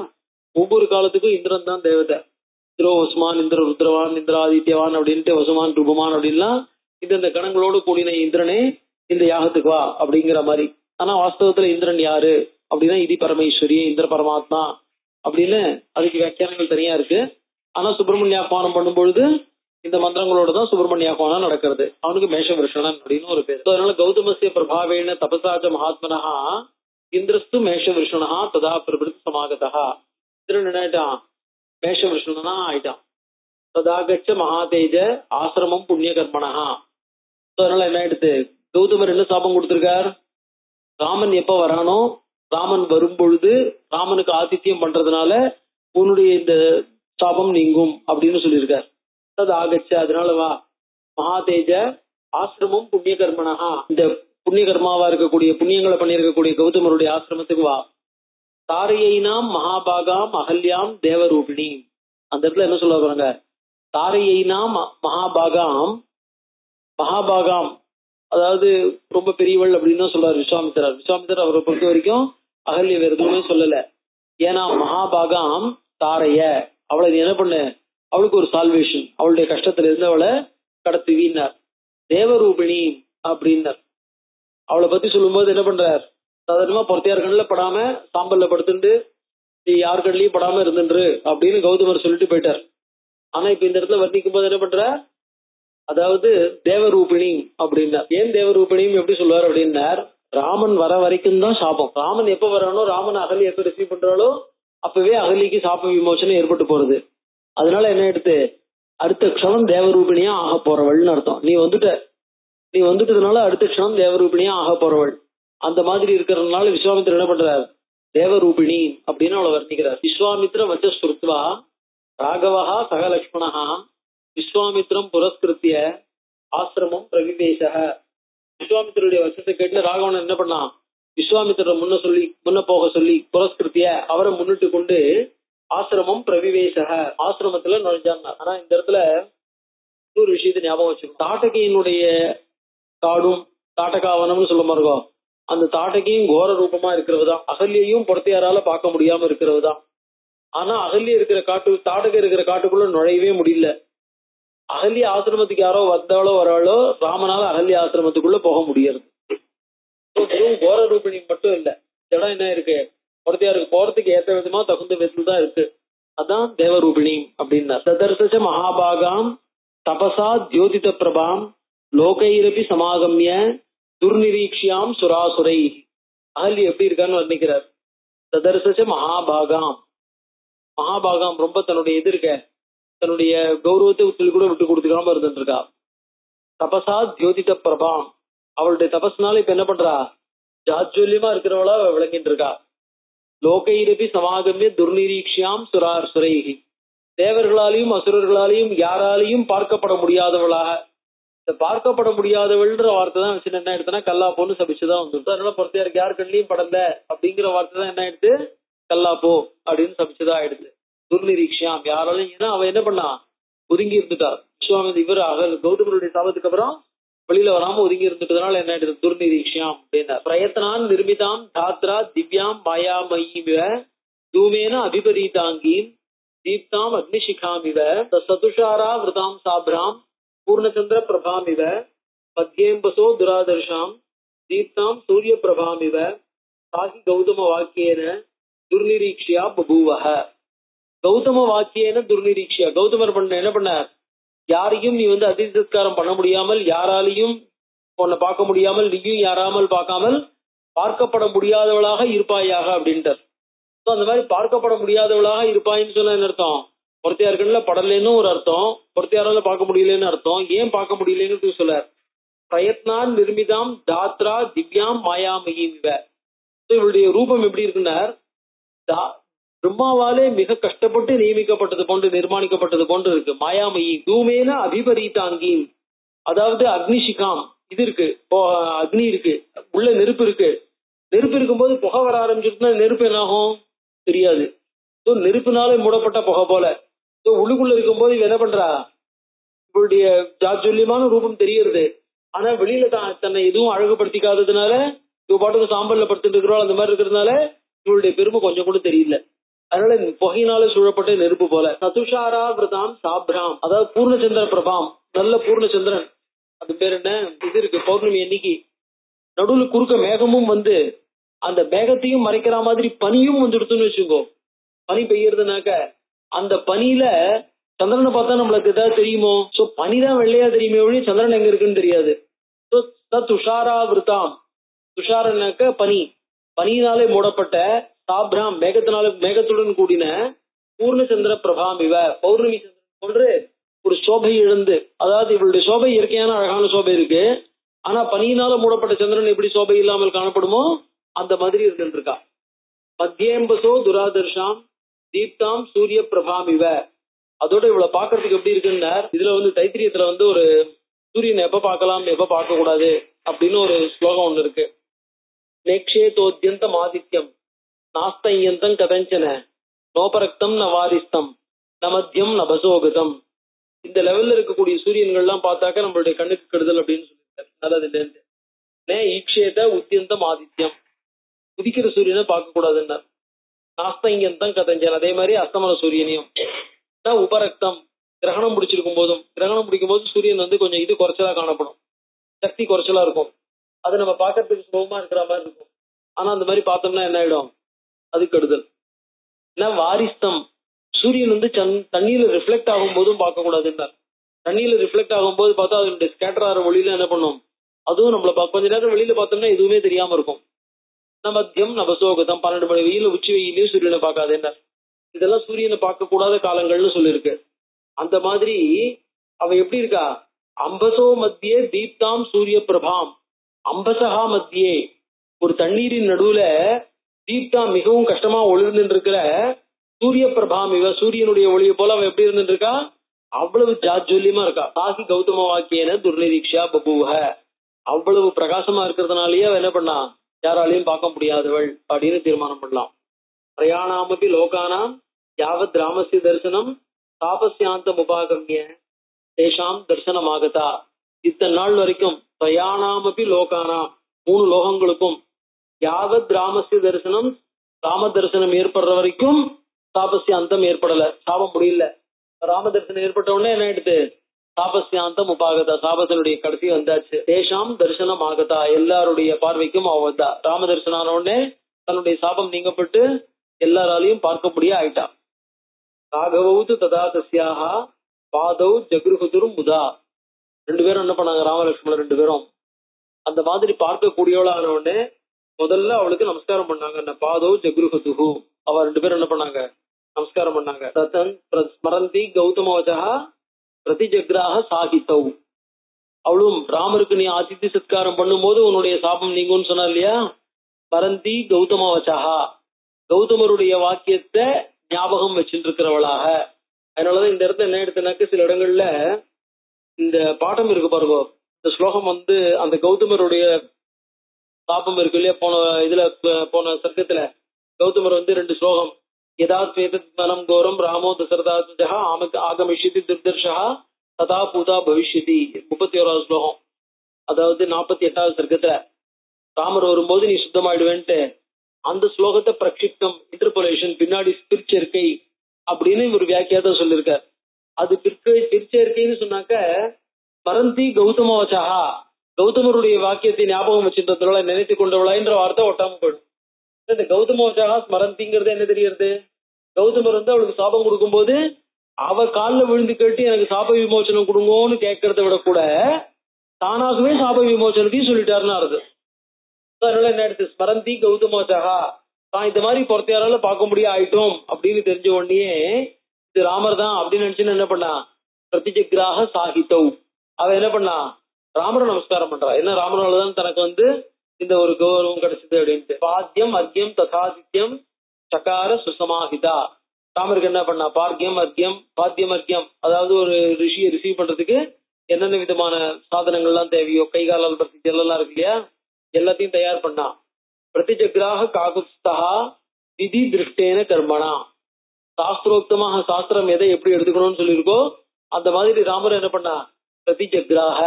ஒவ்வொரு காலத்துக்கும் இந்திரன் தான் தேவதை. இந்திரோ வசுமான், இந்திர ருத்ரவான், இந்திராதித்யவான் அப்படின்ட்டு வசுமான் ரூபமான் அப்படின்லாம் இந்த கணங்களோடு கூடின இந்திரனே இந்த யாகத்துக்கு வா அப்படிங்கிற மாதிரி. ஆனா வாஸ்தவத்துல இந்திரன் யாரு அப்படின்னா இதி பரமேஸ்வரி, இந்திர பரமாத்மா அப்படின்னு அதுக்கு வியாக்கியானங்கள் தனியா இருக்கு. ஆனா சுப்பிரமணியாஹ்வானம் பண்ணும்பொழுது இந்த மந்திரங்களோட தான் சுப்பிரமணியாஹ்வானம் நடக்கிறது. அவனுக்கு மேஷ விருஷணன் அப்படின்னு ஒரு பேர். அதனால கௌதமஸ்ய பிரபாவேன தபசாச்ச மகாத்மனஹா இந்திரஸ்து மேஷ விருஷணா ததா பிரபிருத்தி சமாகதா. இந்திரன் என்ன ஆயிட்டான், மேஷ விருஷணனா ஆயிட்டான். ததாகச்ச மகாதேஜ ஆசிரமம் புண்ணிய கர்மனஹா. அதனால என்ன ஆயிடுத்து, கௌதமர் என்ன சாபம் கொடுத்திருக்கார், ராமன் எப்ப வரானோ, ராமன் வரும் பொழுது ராமனுக்கு ஆதித்யம் பண்றதுனால உன்னுடைய இந்த சாபம் நீங்கும் அப்படின்னு சொல்லியிருக்கார். அது ஆகச்ச அதனால வா, மகாதேஜ ஆசிரமம் புண்ணிய கர்மனஹா, இந்த புண்ணிய கர்மாவா இருக்கக்கூடிய புண்ணியங்களை பண்ணியிருக்கக்கூடிய கௌதமருடைய ஆசிரமத்துக்கு வா. தாரையினாம் மகாபாகாம் அகல்யாம் தேவரூபிணி. அந்த இடத்துல என்ன சொல்ல போறாங்க, தாரையினா மகாபாகாம், மகாபாகாம் அதாவது ரொம்ப பெரியவள் அப்படின்னு தான் சொல்றாரு விஸ்வாமித்திரர். விஸ்வாமித்திரர் அவரை பொறுத்த வரைக்கும் அகல்ய வேற எதுவுமே சொல்லல. ஏன்னா மகாபாகாம் தாரைய, அவளை என்ன பண்ணு, அவளுக்கு ஒரு சால்வேஷன், அவளுடைய கஷ்டத்துல இருந்து அவளை கடத்துவீன்னார். தேவரூபிணி அப்படின்னார். அவளை பத்தி சொல்லும்போது என்ன பண்றார், சாதாரணமா பொறுத்தையார் கண்ணில் படாம சாம்பல்ல படுத்துட்டு நீ யார் கண்ணிலையும் படாம இருந்துன்று அப்படின்னு கௌதமர் சொல்லிட்டு போயிட்டார். ஆனா இப்ப இந்த இடத்துல வர்ணிக்கும் போது என்ன பண்ற, அதாவது தேவரூபிணி அப்படின்னா. ஏன் தேவரூபிணி எப்படி சொல்லுவார் அப்படின்னார், ராமன் வர வரைக்கும் தான் சாபம். ராமன் எப்ப வரானோ, ராமன் அகலி எப்ப ரிசீவ் பண்றாலோ அப்பவே அகலிக்கு சாப விமோசனம் ஏற்பட்டு போறது. அதனால என்ன எடுத்து அடுத்த க்ஷணம் தேவரூபிணியா ஆக போறவள்னு அர்த்தம். நீ வந்துட்டதுனால அடுத்த க்ஷணம் தேவரூபிணியா ஆக போறவள். அந்த மாதிரி இருக்கிறதுனால விஸ்வாமித்திரர் என்ன பண்றார், தேவரூபிணி அப்படின்னு அவளை வர்ணிக்கிறார். விஸ்வாமித்திர வச்சஸ்ருத்வா ராகவஹா சக லக்ஷ்மணஹா விஸ்வாமித்திரம் புரஸ்கிருத்திய ஆசிரமம் பிரவிவேசக. விஸ்வாமித்திரருடைய வச்சத்தை கேட்டு ராகவன் என்ன பண்ணான், விஸ்வாமித்திரர் முன்ன போக சொல்லி புரஸ்கிருத்திய அவரை முன்னிட்டு கொண்டு ஆசிரமம் பிரவிவேசக ஆசிரமத்துல நுழைஞ்சான். ஆனா இந்த இடத்துல ஒரு விஷயத்தை ஞாபகம் வச்சுக்கணும். தாட்டகையினுடைய காடும் தாட்டகாவனம்னு சொல்ல மாதிரி இருக்கும். அந்த தாட்டகையும் கோர ரூபமா இருக்கிறதுதான், அகல்யையும் பொறுத்தையாரால பார்க்க முடியாம இருக்கிறதுதான். ஆனா அகல்ய இருக்கிற தாட்டக இருக்கிற காட்டுக்குள்ள நுழையவே முடியல. அகல்ய ஆசிரமத்துக்கு யாரோ வந்தாலோ வராளோ ராமனால அகல்ய ஆசிரமத்துக்குள்ள போக முடியாது. கோர ரூபிணி மட்டும் இல்ல, இடம் என்ன இருக்கு, பொறுத்தையாருக்கு போறதுக்கு ஏற்ற விதமா தகுந்த விதத்துல தான் இருக்கு. அதான் தேவரூபிணி அப்படின்னா. ததர்ச மகாபாகாம் தபசா தியோதித பிரபாம் லோகைரபி சமாகமிய துர்நிரீக்ஷியாம் சுராசுரை. அகல்ய எப்படி இருக்கான்னு வர்ணிக்கிறார். ததர்ச மகாபாகாம், மகாபாகாம் ரொம்ப தன்னுடைய இது இருக்க, தன்னுடைய கௌரவத்தை கூட விட்டு கொடுத்துக்காம இருந்துட்டு இருக்கா. தபசா தியோதித பிரபாம், அவளுடைய தபஸ்னால இப்ப என்ன பண்றா, ஜாஜ்வல்யமா இருக்கிறவளா விளங்கிட்டு இருக்கா. லோகைரபி சமாகமிய துர்நிரீக்ஷியாம் சுராசுரைஹி, தேவர்களாலையும் அசுரர்களாலையும் யாராலையும் பார்க்கப்பட முடியாதவளாக. இந்த பார்க்கப்பட முடியாதவள்ன்ற வார்த்தை தான் வச்சு என்ன எடுத்தனா கல்லாப்போன்னு சபிச்சுதான் வந்துருது. அதனால பொறுத்தையாருக்கு யார் கண்ணிலையும் படல அப்படிங்கிற வார்த்தை தான் என்ன ஆயிடுது, கல்லாப்போ அப்படின்னு சபிச்சுதான் ஆயிடுது. துர்நிரீக்ஷியாம் யாராலையும், ஏன்னா அவ என்ன பண்ணா, ஒதுங்கி இருந்துட்டா. விஸ்வாமித்திர இவர் கௌதமருடைய சாபத்துக்கு அப்புறம் வெளியில வராம ஒதுங்கி இருந்துட்டதுனால என்ன ஆயிடுது, துர்நிரீக்ஷியாம் அப்படின்னா. பிரயத்னான் நிர்மிதாம் தாத்ரா திவ்யாம் மாயாமயீமிவ தூமேன அபிபரீதாங்கீம் தீப்தாம் அக்னிஷிகாமிவ சதுஷாரா விருதாம் சாப்ராம் பூர்ணச்சந்திர பிரபாமிவ மத்தியம்பசோ துராதர்ஷாம் தீப்தாம் சூரிய பிரபாமிவ சாகி கௌதம வாக்கியேன துர்நிரீக்ஷியா பபூவஹ. கௌதம வாக்கியேன துர்நிரீக்ஷியா, கௌதமர் என்ன பண்ணார், யாரையும் நீ அதிசத்காரம் பண்ண முடியாமல், யாராலையும் உன்னை பார்க்க முடியாமல், நீயும் யாராமல் பார்க்காமல் பார்க்கப்பட முடியாதவளாக இருப்பாயாக அப்படின்ட்டார். அந்த மாதிரி பார்க்கப்பட முடியாதவளாக இருப்பாயின்னு சொன்ன என்ன அர்த்தம், பொறுத்தையார்கள்ல படலன்னு ஒரு அர்த்தம், பொறுத்தையாரால பார்க்க முடியலன்னு அர்த்தம். ஏன் பார்க்க முடியலன்னு சொல்ல, பிரயத்னான் நிர்மிதாம் தாத்ரா திவ்யாம் மாயாமயீம் இவ. இவளுடைய ரூபம் எப்படி இருக்குன்னார், பிரம்மாவாலே மிக கஷ்டப்பட்டு நியமிக்கப்பட்டது போன்று நிர்மாணிக்கப்பட்டது போன்று இருக்கு. மாயாமயி தூமேன அபிபரீதாங்கி, அதாவது அக்னிஷிகாம் இது இருக்கு, அக்னி இருக்கு, உள்ள நெருப்பு இருக்கு. நெருப்பு இருக்கும்போது புகை வர ஆரம்பிச்சிருச்சுன்னா நெருப்பு என்ன ஆகும் தெரியாது. நெருப்புனாலே மூடப்பட்ட புகை போல உள்ளுக்குள்ள இருக்கும்போது இவ என்ன பண்றா, இவளுடைய ஜாஜ்வல்யமான ரூபம் தெரியறது. ஆனா வெளியில தன்னை எதுவும் அழகுபடுத்திக்காததுனால இவ பாட்டுக்கு சாம்பல்ல படுத்துட்டு இருக்கிறோம். அந்த மாதிரி இருக்கிறதுனால இவளுடைய பெருமை கொஞ்சம் கூட தெரியல. அதனால புகையினால சூழப்பட்ட நெருப்பு போல. சதுஷாரா விரதாம் சாப்ராம், அதாவது பூர்ணச்சந்திர பிரபாம், நல்ல பூர்ணச்சந்திரன், அது பேர் என்ன இது இருக்கு, பௌர்ணமி அன்னைக்கு நடுவுல குறுக்க மேகமும் அந்த மேகத்தையும் மறைக்கிற மாதிரி பனியும் வந்துடுத்துன்னு வச்சுக்கோ. பனி பெய்யறதுனாக்க அந்த பனியில சந்திரனை பார்த்தா நம்மளுக்கு ஏதாவது தெரியுமோ? சோ பனிதான் வெள்ளையா தெரியுமே ஒழி சந்திரன் எங்க இருக்குன்னு தெரியாது. துஷாரா விரதாம், துஷாரனாக்க பனி, பனியினாலே மூடப்பட்ட சாப்ராம் மேகத்துடன் கூடின பூர்ணச்சந்திர பிரபாம் இவ, பௌர்ணமி சந்திரன் போன்று ஒரு சோபை இழந்து, அதாவது இவளுடைய சோபை இயற்கையான அழகான சோபை இருக்கு. ஆனா பனியினால மூடப்பட்ட சந்திரன் எப்படி சோபை இல்லாமல் காணப்படுமோ அந்த மாதிரி இருந்துட்டு இருக்கா. மத்தியம்பசோ துராதர்ஷாம் தீப்தாம் சூரிய பிரபாம் இவ. அதோட இவ்வளவு பாக்குறதுக்கு எப்படி இருக்குன்னா, இதுல தைத்திரியத்துல ஒரு சூரியனை எப்ப பார்க்கலாம் எப்ப பார்க்க கூடாது அப்படின்னு ஒரு ஸ்லோகம் ஒண்ணு இருக்கு. நேக்ஷேதோத்யந்தம் ஆதித்யம் நாஸ்தயந்தம் கதஞ்சன நோபரக்தம் ந வாரிஸ்தம் ந மத்தியம் நபசோகதம் இந்த லெவல்ல இருக்கக்கூடிய சூரியன்கள்லாம் பார்த்தாக்க நம்மளுடைய கண்ணுக்கு கெடுதல் அப்படின்னு சொல்லியிருக்காரு. நல்லது இல்லைன்னு ஈக்ஷேத உத்தியந்தம் ஆதித்யம், உதிக்கிற சூரியனை பார்க்க கூடாதுன்னா நாஸ்தங்கந்தம் கதஞ்சன். அதே மாதிரி அஸ்தமன சூரியனையும் உபரக்தம், கிரகணம் பிடிச்சிருக்கும் போதும், கிரகணம் பிடிக்கும் போது சூரியன் வந்து கொஞ்சம் இது குறைச்சலா காணப்படும், சக்தி குறைச்சலா இருக்கும். அது நம்ம பார்க்கறதுக்கு சுலபமா இருக்கிற மாதிரி இருக்கும். ஆனா அந்த மாதிரி பார்த்தோம்னா என்ன ஆயிடும், அது கெடுதல். ஏன்னா வாரிஸ்தம், சூரியன் வந்து தண்ணியில ரிஃப்ளெக்ட் ஆகும் போதும் பார்க்க கூடாதுன்னா, தண்ணியில ரிஃப்ளெக்ட் ஆகும் போது பார்த்தா அதனுடைய ஸ்கேட்டர் ஆகிற ஒளியில என்ன பண்ணும், அதுவும் நம்மள கொஞ்ச நேரம் வெளியில பார்த்தோம்னா எதுவுமே தெரியாம இருக்கும். மத்தியம் நபசோகதம், 12 மணி வெயில உச்சி வெயிலையும் சூரியனை பார்க்காது என்ன, இதெல்லாம் சூரியனை பார்க்க கூடாத காலங்கள்னு சொல்லியிருக்கு. அந்த மாதிரி அவ எப்படி இருக்கா, அம்பசோ மத்தியே தீப்தாம் சூரிய பிரபாம், அம்பசகா மத்தியே, ஒரு தண்ணீரின் நடுவுல தீப்தா மிகவும் கஷ்டமா ஒளிர்ந்து இருக்கிற சூரிய பிரபாம், இவ சூரியனுடைய ஒளியை போல அவ எப்படி இருந்துட்டு இருக்கா, அவ்வளவு ஜாஜ்வல்யமா இருக்கா. சாகி கௌதம வாக்கியன துர்நிரீக்ஷா பபுவ, அவ்வளவு பிரகாசமா இருக்கிறதுனாலயே அவ என்ன பண்ணா, யாராலையும் பார்க்க முடியாதவள் அப்படின்னு தீர்மானம் பண்ணலாம். பிரயாணாமபி லோகானாம் யாவத் ராமஸ்ய தரிசனம் தாபஸ்யாந்தம் உபாகமிய தேஷாம் தரிசனமாகதா. இத்தனை நாள் வரைக்கும் பிரயாணாமபி லோகானாம், 3 லோகங்களுக்கும் யாவத் ராமஸ்ய தரிசனம், ராம தரிசனம் ஏற்படுற வரைக்கும் தாபஸ்யாந்தம் ஏற்படல, சாபம் முடியல. ராம தரிசனம் ஏற்பட்ட உடனே என்ன ஆயிடுது, தாபஸ்யாந்தம் உபாகதா, சாபத்தினுடைய கடைசி வந்தாச்சு. தேஷாம் தரிசனம் ஆகதா, எல்லாருடைய பார்வைக்கும் அவ வந்தா. ராம தரிசனம் ஆன உடனே தன்னுடைய சாபம் நீங்கப்பட்டு எல்லாராலையும் பார்க்கக்கூடிய ஆயிட்டா. ராகவது ததா தஸ்யாக பாதவ் ஜக்ருகுதுரும் முதா, 2 பேரும் என்ன பண்ணாங்க, ராமலட்சுமணர் 2 பேரும் அந்த மாதிரி பார்க்கக்கூடியவளான உடனே முதல்ல அவளுக்கு நமஸ்காரம் பண்ணாங்க. பாதவ் ஜக்ருகுதுகு, அவ 2 பேரும் என்ன பண்ணாங்க, நமஸ்காரம் பண்ணாங்க. தத்தன் ஸ்மரந்தி கௌதமவச்சா பிரதிஜக்ராக சாகித்தவ், அவளும் ராமருக்கு நீ ஆதித்ய சத்காரம் பண்ணும் போது உன்னுடைய சாபம் நீங்கும்னு சொன்னா இல்லையா, பரந்தி கௌதமவச்சா, கௌதமருடைய வாக்கியத்தை ஞாபகம் வச்சுட்டு இருக்கிறவளாக. அதனாலதான் இந்த இடத்துல என்ன எடுத்தனாக்க, சில இடங்கள்ல இந்த பாடம் இருக்கு பாருங்க, இந்த ஸ்லோகம் வந்து அந்த கௌதமருடைய சாபம் இருக்கு இல்லையா, போன சர்க்கத்துல கௌதமர் வந்து 2 ஸ்லோகம், யதாத்வேதம் கோரம் ராமோ தசரதாத்மஜா ஆகமிஷ்யதி துர்தர்ஷா ததா பூதா பவிஷ்யதி, 31வது ஸ்லோகம். அதாவது 48வது சர்க்கத்துல ராமர் வரும்போது நீ சுத்தமாயிடுவேன்ட்டு அந்த ஸ்லோகத்தை பிரக்ஷிப்தம், இன்டர்போலேஷன், பின்னாடி பிற்சேர்க்கை அப்படின்னு ஒரு வியாக்கியாத சொல்லியிருக்கார். அது பிற்சேர்க்கைன்னு சொன்னாக்க மரந்தி கௌதமவச்சா, கௌதமருடைய வாக்கியத்தை ஞாபகம் வச்சுன்றதுனால நினைத்து கொண்டவளா என்ற வார்த்தை ஒட்டாம போயிடும். இந்த கௌதமவச்சா ஸ்மரந்திங்கிறது என்ன தெரியுது, கௌதமர் வந்து அவளுக்கு சாபம் கொடுக்கும் போது அவ காலில் விழுந்து கேட்டு எனக்கு சாப விமோச்சனம் கொடுங்கோன்னு கேட்கறத விட கூட தானாகவே சாப விமோச்சனத்தையும் சொல்லிட்டாருன்னு அர்த்தம். அதனால என்ன எடுத்து ஸ்மரந்தி கௌதமவச்சா, தான் இந்த மாதிரி பொறுத்தையாரால பார்க்க முடிய ஆயிட்டோம் அப்படின்னு தெரிஞ்ச உடனே இது ராமர் தான் அப்படின்னு நினைச்சுன்னு என்ன பண்ணா, பிரதிஜக்ராக சாகித்தவ், அவ என்ன பண்ணா, ராமரை நமஸ்காரம் பண்றா. என்ன ராமராலதான் தனக்கு வந்து இந்த ஒரு கௌரவம் கிடைச்சது அப்படின்ட்டு. பாத்தியம் அர்க்கியம் ததாதித்யம் சகார சுசமாஹிதா, ராமருக்கு என்ன பண்ணா, பார்க்கியம் அர்க்கியம் பாத்தியம் அர்க்கியம், அதாவது ஒரு ரிஷியை ரிசீவ் பண்றதுக்கு என்னென்ன விதமான சாதனங்கள்லாம் தேவையோ, கைகாலால் பத்தி ஜெல்லாம் இருக்கு இல்லையா, எல்லாத்தையும் தயார் பண்ணா. பிரதிஜக்ராக காகுஸ்தா விதி திருஷ்டேன கர்மனா, சாஸ்திரோக்தமாக சாஸ்திரம் எதை எப்படி எடுத்துக்கணும்னு சொல்லியிருக்கோ அந்த மாதிரி ராமர் என்ன பண்ணா, பிரதிஜக்ராக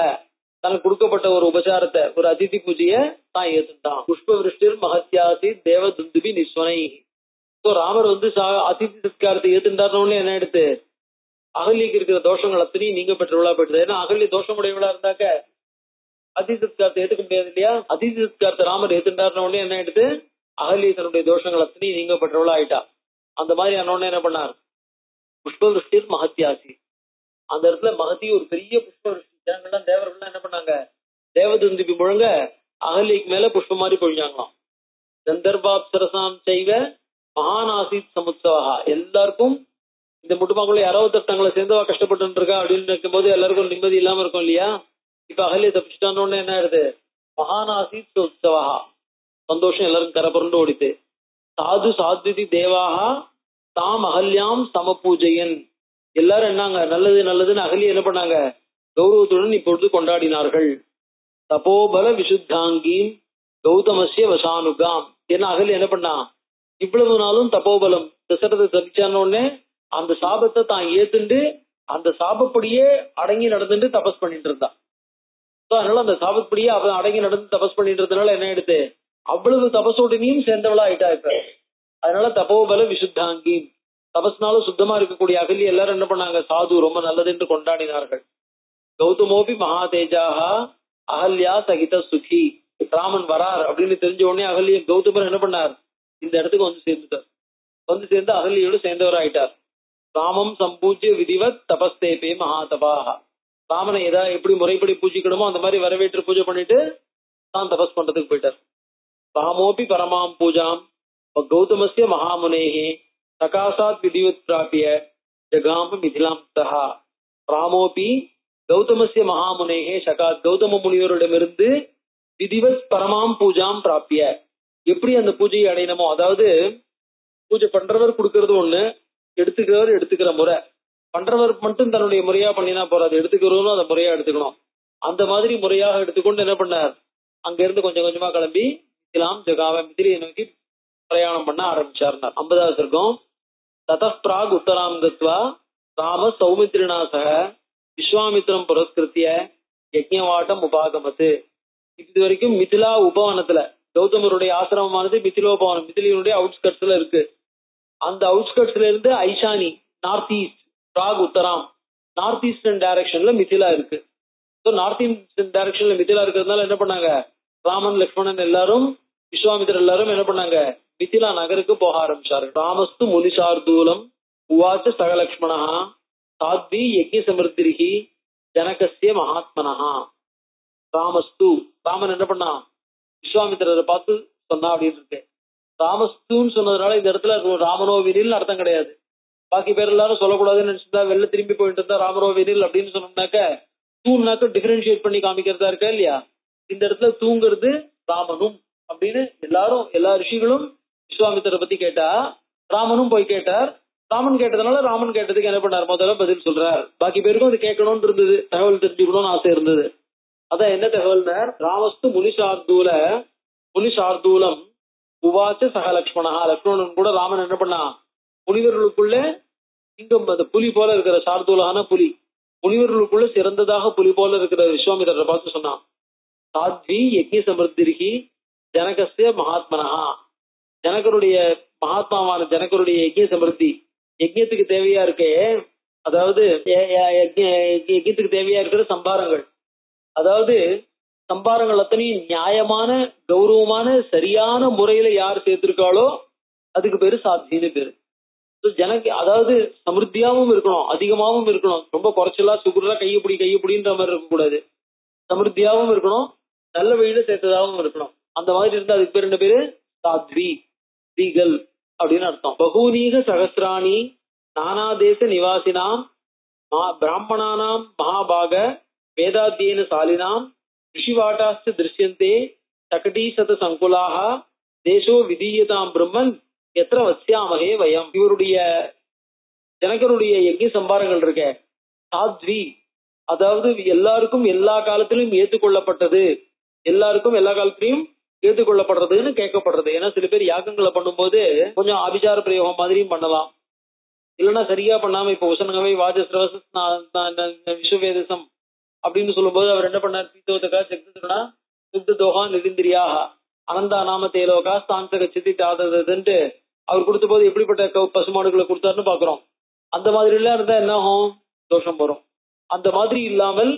தனக்கு கொடுக்கப்பட்ட ஒரு உபச்சாரத்தை, ஒரு அதிதி பூஜைய தான் ஏத்துட்டான். புஷ்ப விருஷ்டிர் மகத்யாசி தேவ துந்துபி நிஸ்வனை. ராமர் வந்து அதிதி சத்காரத்தை ஏத்துட்டாருன்னு என்ன எடுத்து அகல்யக்கு இருக்கிற தோஷங்கள் அத்தனையும் நீங்க பெற்றவளா போயிடுது. ஏன்னா அகல்ய தோஷம் உடையவளா இருந்தாக்க அதிதி சத்காரத்தை ஏத்துக்க முடியாது இல்லையா. அதிதி சத்காரத்தை ராமர் ஏத்துட்டாருன்னு என்ன எடுத்து அகல்ய தன்னுடைய தோஷங்கள் அத்தனையும் நீங்க பெற்றவளா ஆயிட்டா. அந்த மாதிரி ஆனோடனே என்ன பண்ணார், புஷ்ப விருஷ்டிர் மகத்யாசி, அந்த இடத்துல மகத்தி ஒரு பெரிய புஷ்ப விருஷ்டி, ஜனங்கள்லாம் தேவர்கள்லாம் என்ன பண்ணாங்க, தேவதுந்திபி முழங்க அகல்யக்கு மேல புஷ்ப மாதிரி பொழிஞ்சாங்களாம். கந்தர்பாப்சரசாம் செய்வ மகானாசித் சமுத்சவா, எல்லாருக்கும் இந்த முட்டுமாக்குள்ள யாராவது தங்களை சேர்ந்தவா கஷ்டப்பட்டு இருக்கா அப்படின்னு நினைக்கும் போது எல்லாருக்கும் நிம்மதி இல்லாம இருக்கும் இல்லையா. இப்ப அகல்ய தப்பிச்சுட்டான்னு என்ன ஆயிடுது, மகானாசித் உற்சவா, சந்தோஷம் எல்லாருக்கும் கரபுரண்டு ஓடித்து. சாது சாத்விதி தேவாக தாம் அகல்யாம் சம பூஜையன், எல்லாரும் என்னங்க நல்லது நல்லதுன்னு அகல்ய என்ன பண்ணாங்க, கௌரவத்துடன் இப்பொழுது கொண்டாடினார்கள். தபோபல விசுத்தாங்கி கௌதமஸ்ய வசானுகாம், என்ன அகல்ய என்ன பண்ணா, இவ்வளவு நாளும் தபோபலம் தசரத தப்பிச்சான உடனே அந்த சாபத்தை தான் ஏத்துண்டு அந்த சாபப்படியே அடங்கி நடந்துட்டு தபஸ் பண்ணிட்டு இருந்தான். அதனால அந்த சாபப்படியே அவன் அடங்கி நடந்து தபஸ் பண்ணிட்டு இருந்ததுனால என்ன ஆயிடுது, அவ்வளவு தபசோடனையும் சேர்ந்தவளா ஆயிட்டா இப்ப. அதனால தபோபல விசுத்தாங்கி, தபஸ்னாலும் சுத்தமா இருக்கக்கூடிய அகலி எல்லாரும் என்ன பண்ணாங்க, சாது ரொம்ப நல்லது என்று கொண்டாடினார்கள். கௌதமோபி மகாதேஜாக அகல்யா சகித சுகி, ராமன் வரார் அப்படின்னு தெரிஞ்ச உடனே அகல்ய கௌதமர் என்ன பண்ணார், இந்த இடத்துக்கு வந்து சேர்ந்துட்டார். வந்து சேர்ந்து அகல்யோடு சேர்ந்தவர் ஆயிட்டார். ராமம் சம்பூஜ்ய விதிவத் தபஸ்தேபே மகாதபாக, ராமனை ஏதாவது எப்படி முறைப்படி பூஜிக்கணுமோ அந்த மாதிரி வரவேற்று பூஜை பண்ணிட்டு தான் தபஸ் பண்றதுக்கு போயிட்டார். ராமோபி பரமாம் பூஜாம் கௌதமஸ்ய மகாமுனேஹே சகாசாத் விதிவத் பிராபிய ஜகாம மிதிலாம் தஹா. ராமோபி கௌதமஸ்ய மகாமுனேஹே சகாத், கௌதம முனிவரிடமிருந்து விதிவத் பரமாம் பூஜாம் பிராபிய, எப்படி அந்த பூஜையை அடையணுமோ, அதாவது பூஜை பண்றவர் கொடுக்கறது ஒண்ணு, எடுத்துக்கிறவர் எடுத்துக்கிற முறை. பண்றவர் மட்டும் தன்னுடைய முறையா பண்ணினா போறாது, எடுத்துக்கிறவரும் அதை முறையா எடுத்துக்கணும். அந்த மாதிரி முறையாக எடுத்துக்கொண்டு என்ன பண்ணார், அங்க இருந்து கொஞ்சம் கொஞ்சமா கிளம்பி மிதிலாம் ஜகாம, மிதிலியை நோக்கி பிரயாணம் பண்ண ஆரம்பிச்சார். 50வது சர்க்கம். ததः பிராக் உத்தராம் கத்வா ராம சௌமித்ரிணா சக விஸ்வாமித்ரம் புரஸ்கிருத்திய யஜ்ஞவாட்டம் உபாகமத்து. இது வரைக்கும் மிதிலா உபவனத்துல கௌதமருடைய ஆசிரமமானது மிதிலோபவனம், மிதிலியினுடைய அவுட்ஸ்கட்ஸ்ல இருக்கு. அந்த அவுட்ஸ்கட்ஸ்ல இருந்து ஐஷானி நார்த் ஈஸ்ட், பிராக் உத்தராம் நார்த் ஈஸ்டர்ன் டைரக்ஷன்ல மிதிலா இருக்கு. நார்த் ஈஸ்டர்ன் டைரக்ஷன்ல மிதிலா இருக்கிறதுனால என்ன பண்ணாங்க, ராமன் லக்ஷ்மணன் எல்லாரும் விஸ்வாமித்திரர் எல்லாரும் என்ன பண்ணாங்க, மிதிலா நகருக்கு போக ஆரம்பிச்சாரு. ராமஸ்து முனிசார்தூலம் உவாச்ச சகலக்ஷ்மணா சாத்வி யஜ்ஞ சமிருத்திரிகி ஜனகஸ்ய மகாத்மனஹா. ராமஸ்து, ராமன் என்ன பண்ணா, விஸ்வாமித்திரரை பார்த்து சொன்னா அப்படின்னு இருக்கு. ராமஸ்துன்னு சொன்னதுனால இந்த இடத்துல ராமனோவினில் அர்த்தம் கிடையாது. பாக்கி பேர் எல்லாரும் சொல்லக்கூடாதுன்னு நினைச்சிருந்தா வெளில திரும்பி போயிட்டு இருந்தா ராமனோவினில் அப்படின்னு சொன்னாக்க தூன்னாக்க டிஃபரன்ஷியேட் பண்ணி காமிக்கிறதா இருக்கா இல்லையா. இந்த இடத்துல தூங்கிறது ராமனும் அப்படின்னு எல்லாரும், எல்லா ரிஷிகளும் விஸ்வாமித்திரரை பத்தி கேட்டா ராமனும் போய் கேட்டார். ராமன் கேட்டதுனால ராமன் கேட்டதுக்கு என்ன பண்ணார், முதல்ல பதில் சொல்றார். பாக்கி பேருக்கும் அது கேட்கணும்னு இருந்தது, தகவல் தெரிஞ்சுக்கணும்னு ஆசை இருந்தது. அதான் என்ன தகவல்னார், ராமஸ்து முனிசார்தூலம் உவாச்ச சகலக்ஷ்மணா. லக்ஷ்மணன் கூட ராமன் என்ன பண்ணா, முனிவர்களுக்குள்ள சிங்கம், அந்த புலி போல இருக்கிற சார்தூலான புலி, முனிவர்களுக்குள்ள சிறந்ததாக புலி போல இருக்கிற விஸ்வாமித்திரரை பார்த்து சொன்னான். சாத்வி யஜ்ஞ சமிருத்திரிகி ஜனகஸ்ய மகாத்மனஹா. ஜனகருடைய மகாத்மாவான ஜனகருடைய யஜ்ஞ சமிருத்தி, யஜ்ஞத்துக்கு தேவையா இருக்கே, அதாவது யஜ்ஞத்துக்கு தேவையா இருக்கிற சம்பாரங்கள், அதாவது சம்பாரங்கள் அத்தனையும் நியாயமான கௌரவமான சரியான முறையில யார் சேர்த்திருக்காளோ அதுக்கு பேரு சாத்வின்னு பேரு. ஜனக்கு அதாவது சமிருத்தியாவும் இருக்கணும், அதிகமாவும் இருக்கணும், ரொம்ப குறைச்சலா சுகுரா கையப்பிடின்ற மாதிரி இருக்கக்கூடாது. சமிருத்தியாவும் இருக்கணும், நல்ல வழியில சேர்த்ததாகவும் இருக்கணும். அந்த மாதிரி இருந்தா அதுக்கு பேர் என்ன பேரு, சாத்வி, ஸ்ரீகள் அப்படின்னு அர்த்தம். பகூனீக சகசிராணி நானாதேச நிவாசினாம் பிராமணானாம் மகாபாக வேதாத்தியன சாலினாம் ரிஷிவாட்டாஸ்த திருஷ்யந்தே சகடீ சத சங்குலாக தேசோ விதீயதாம் பிரம்மன் எத்திர வசியாமகே வயம். இவருடைய ஜனகருடைய யஜ்ஞ சம்பாரங்கள் இருக்க சாத்வி, அதாவது எல்லாருக்கும் எல்லா காலத்திலும் ஏற்றுக்கொள்ளப்பட்டது, எல்லாருக்கும் எல்லா காலத்திலையும் ஏற்றுக்கொள்ளப்படுறதுன்னு கேட்கப்படுறது. ஏன்னா சில பேர் யாகங்களை பண்ணும்போது கொஞ்சம் ஆபிசார பிரயோகம் மாதிரியும் பண்ணலாம், இல்லைன்னா சரியா பண்ணாம இப்ப உசனகவை வாஜஸ்ரவச விஸ்வவேதசம் அப்படின்னு சொல்லும் போது அவர் என்ன பண்ணார், பீத்தோதகா செக்துனா சுத்தோகா நிதிந்திரியாக அனந்தா நாம தேலோகா ஸ்தாந்தக சித்தி தாததுன்ட்டு அவர் கொடுத்த போது எப்படிப்பட்ட பசுமாடுகளை கொடுத்தாருன்னு பாக்குறோம். அந்த மாதிரி எல்லாம் இருந்தா என்ன ஆகும், தோஷம் வரும். அந்த மாதிரி இல்லாமல்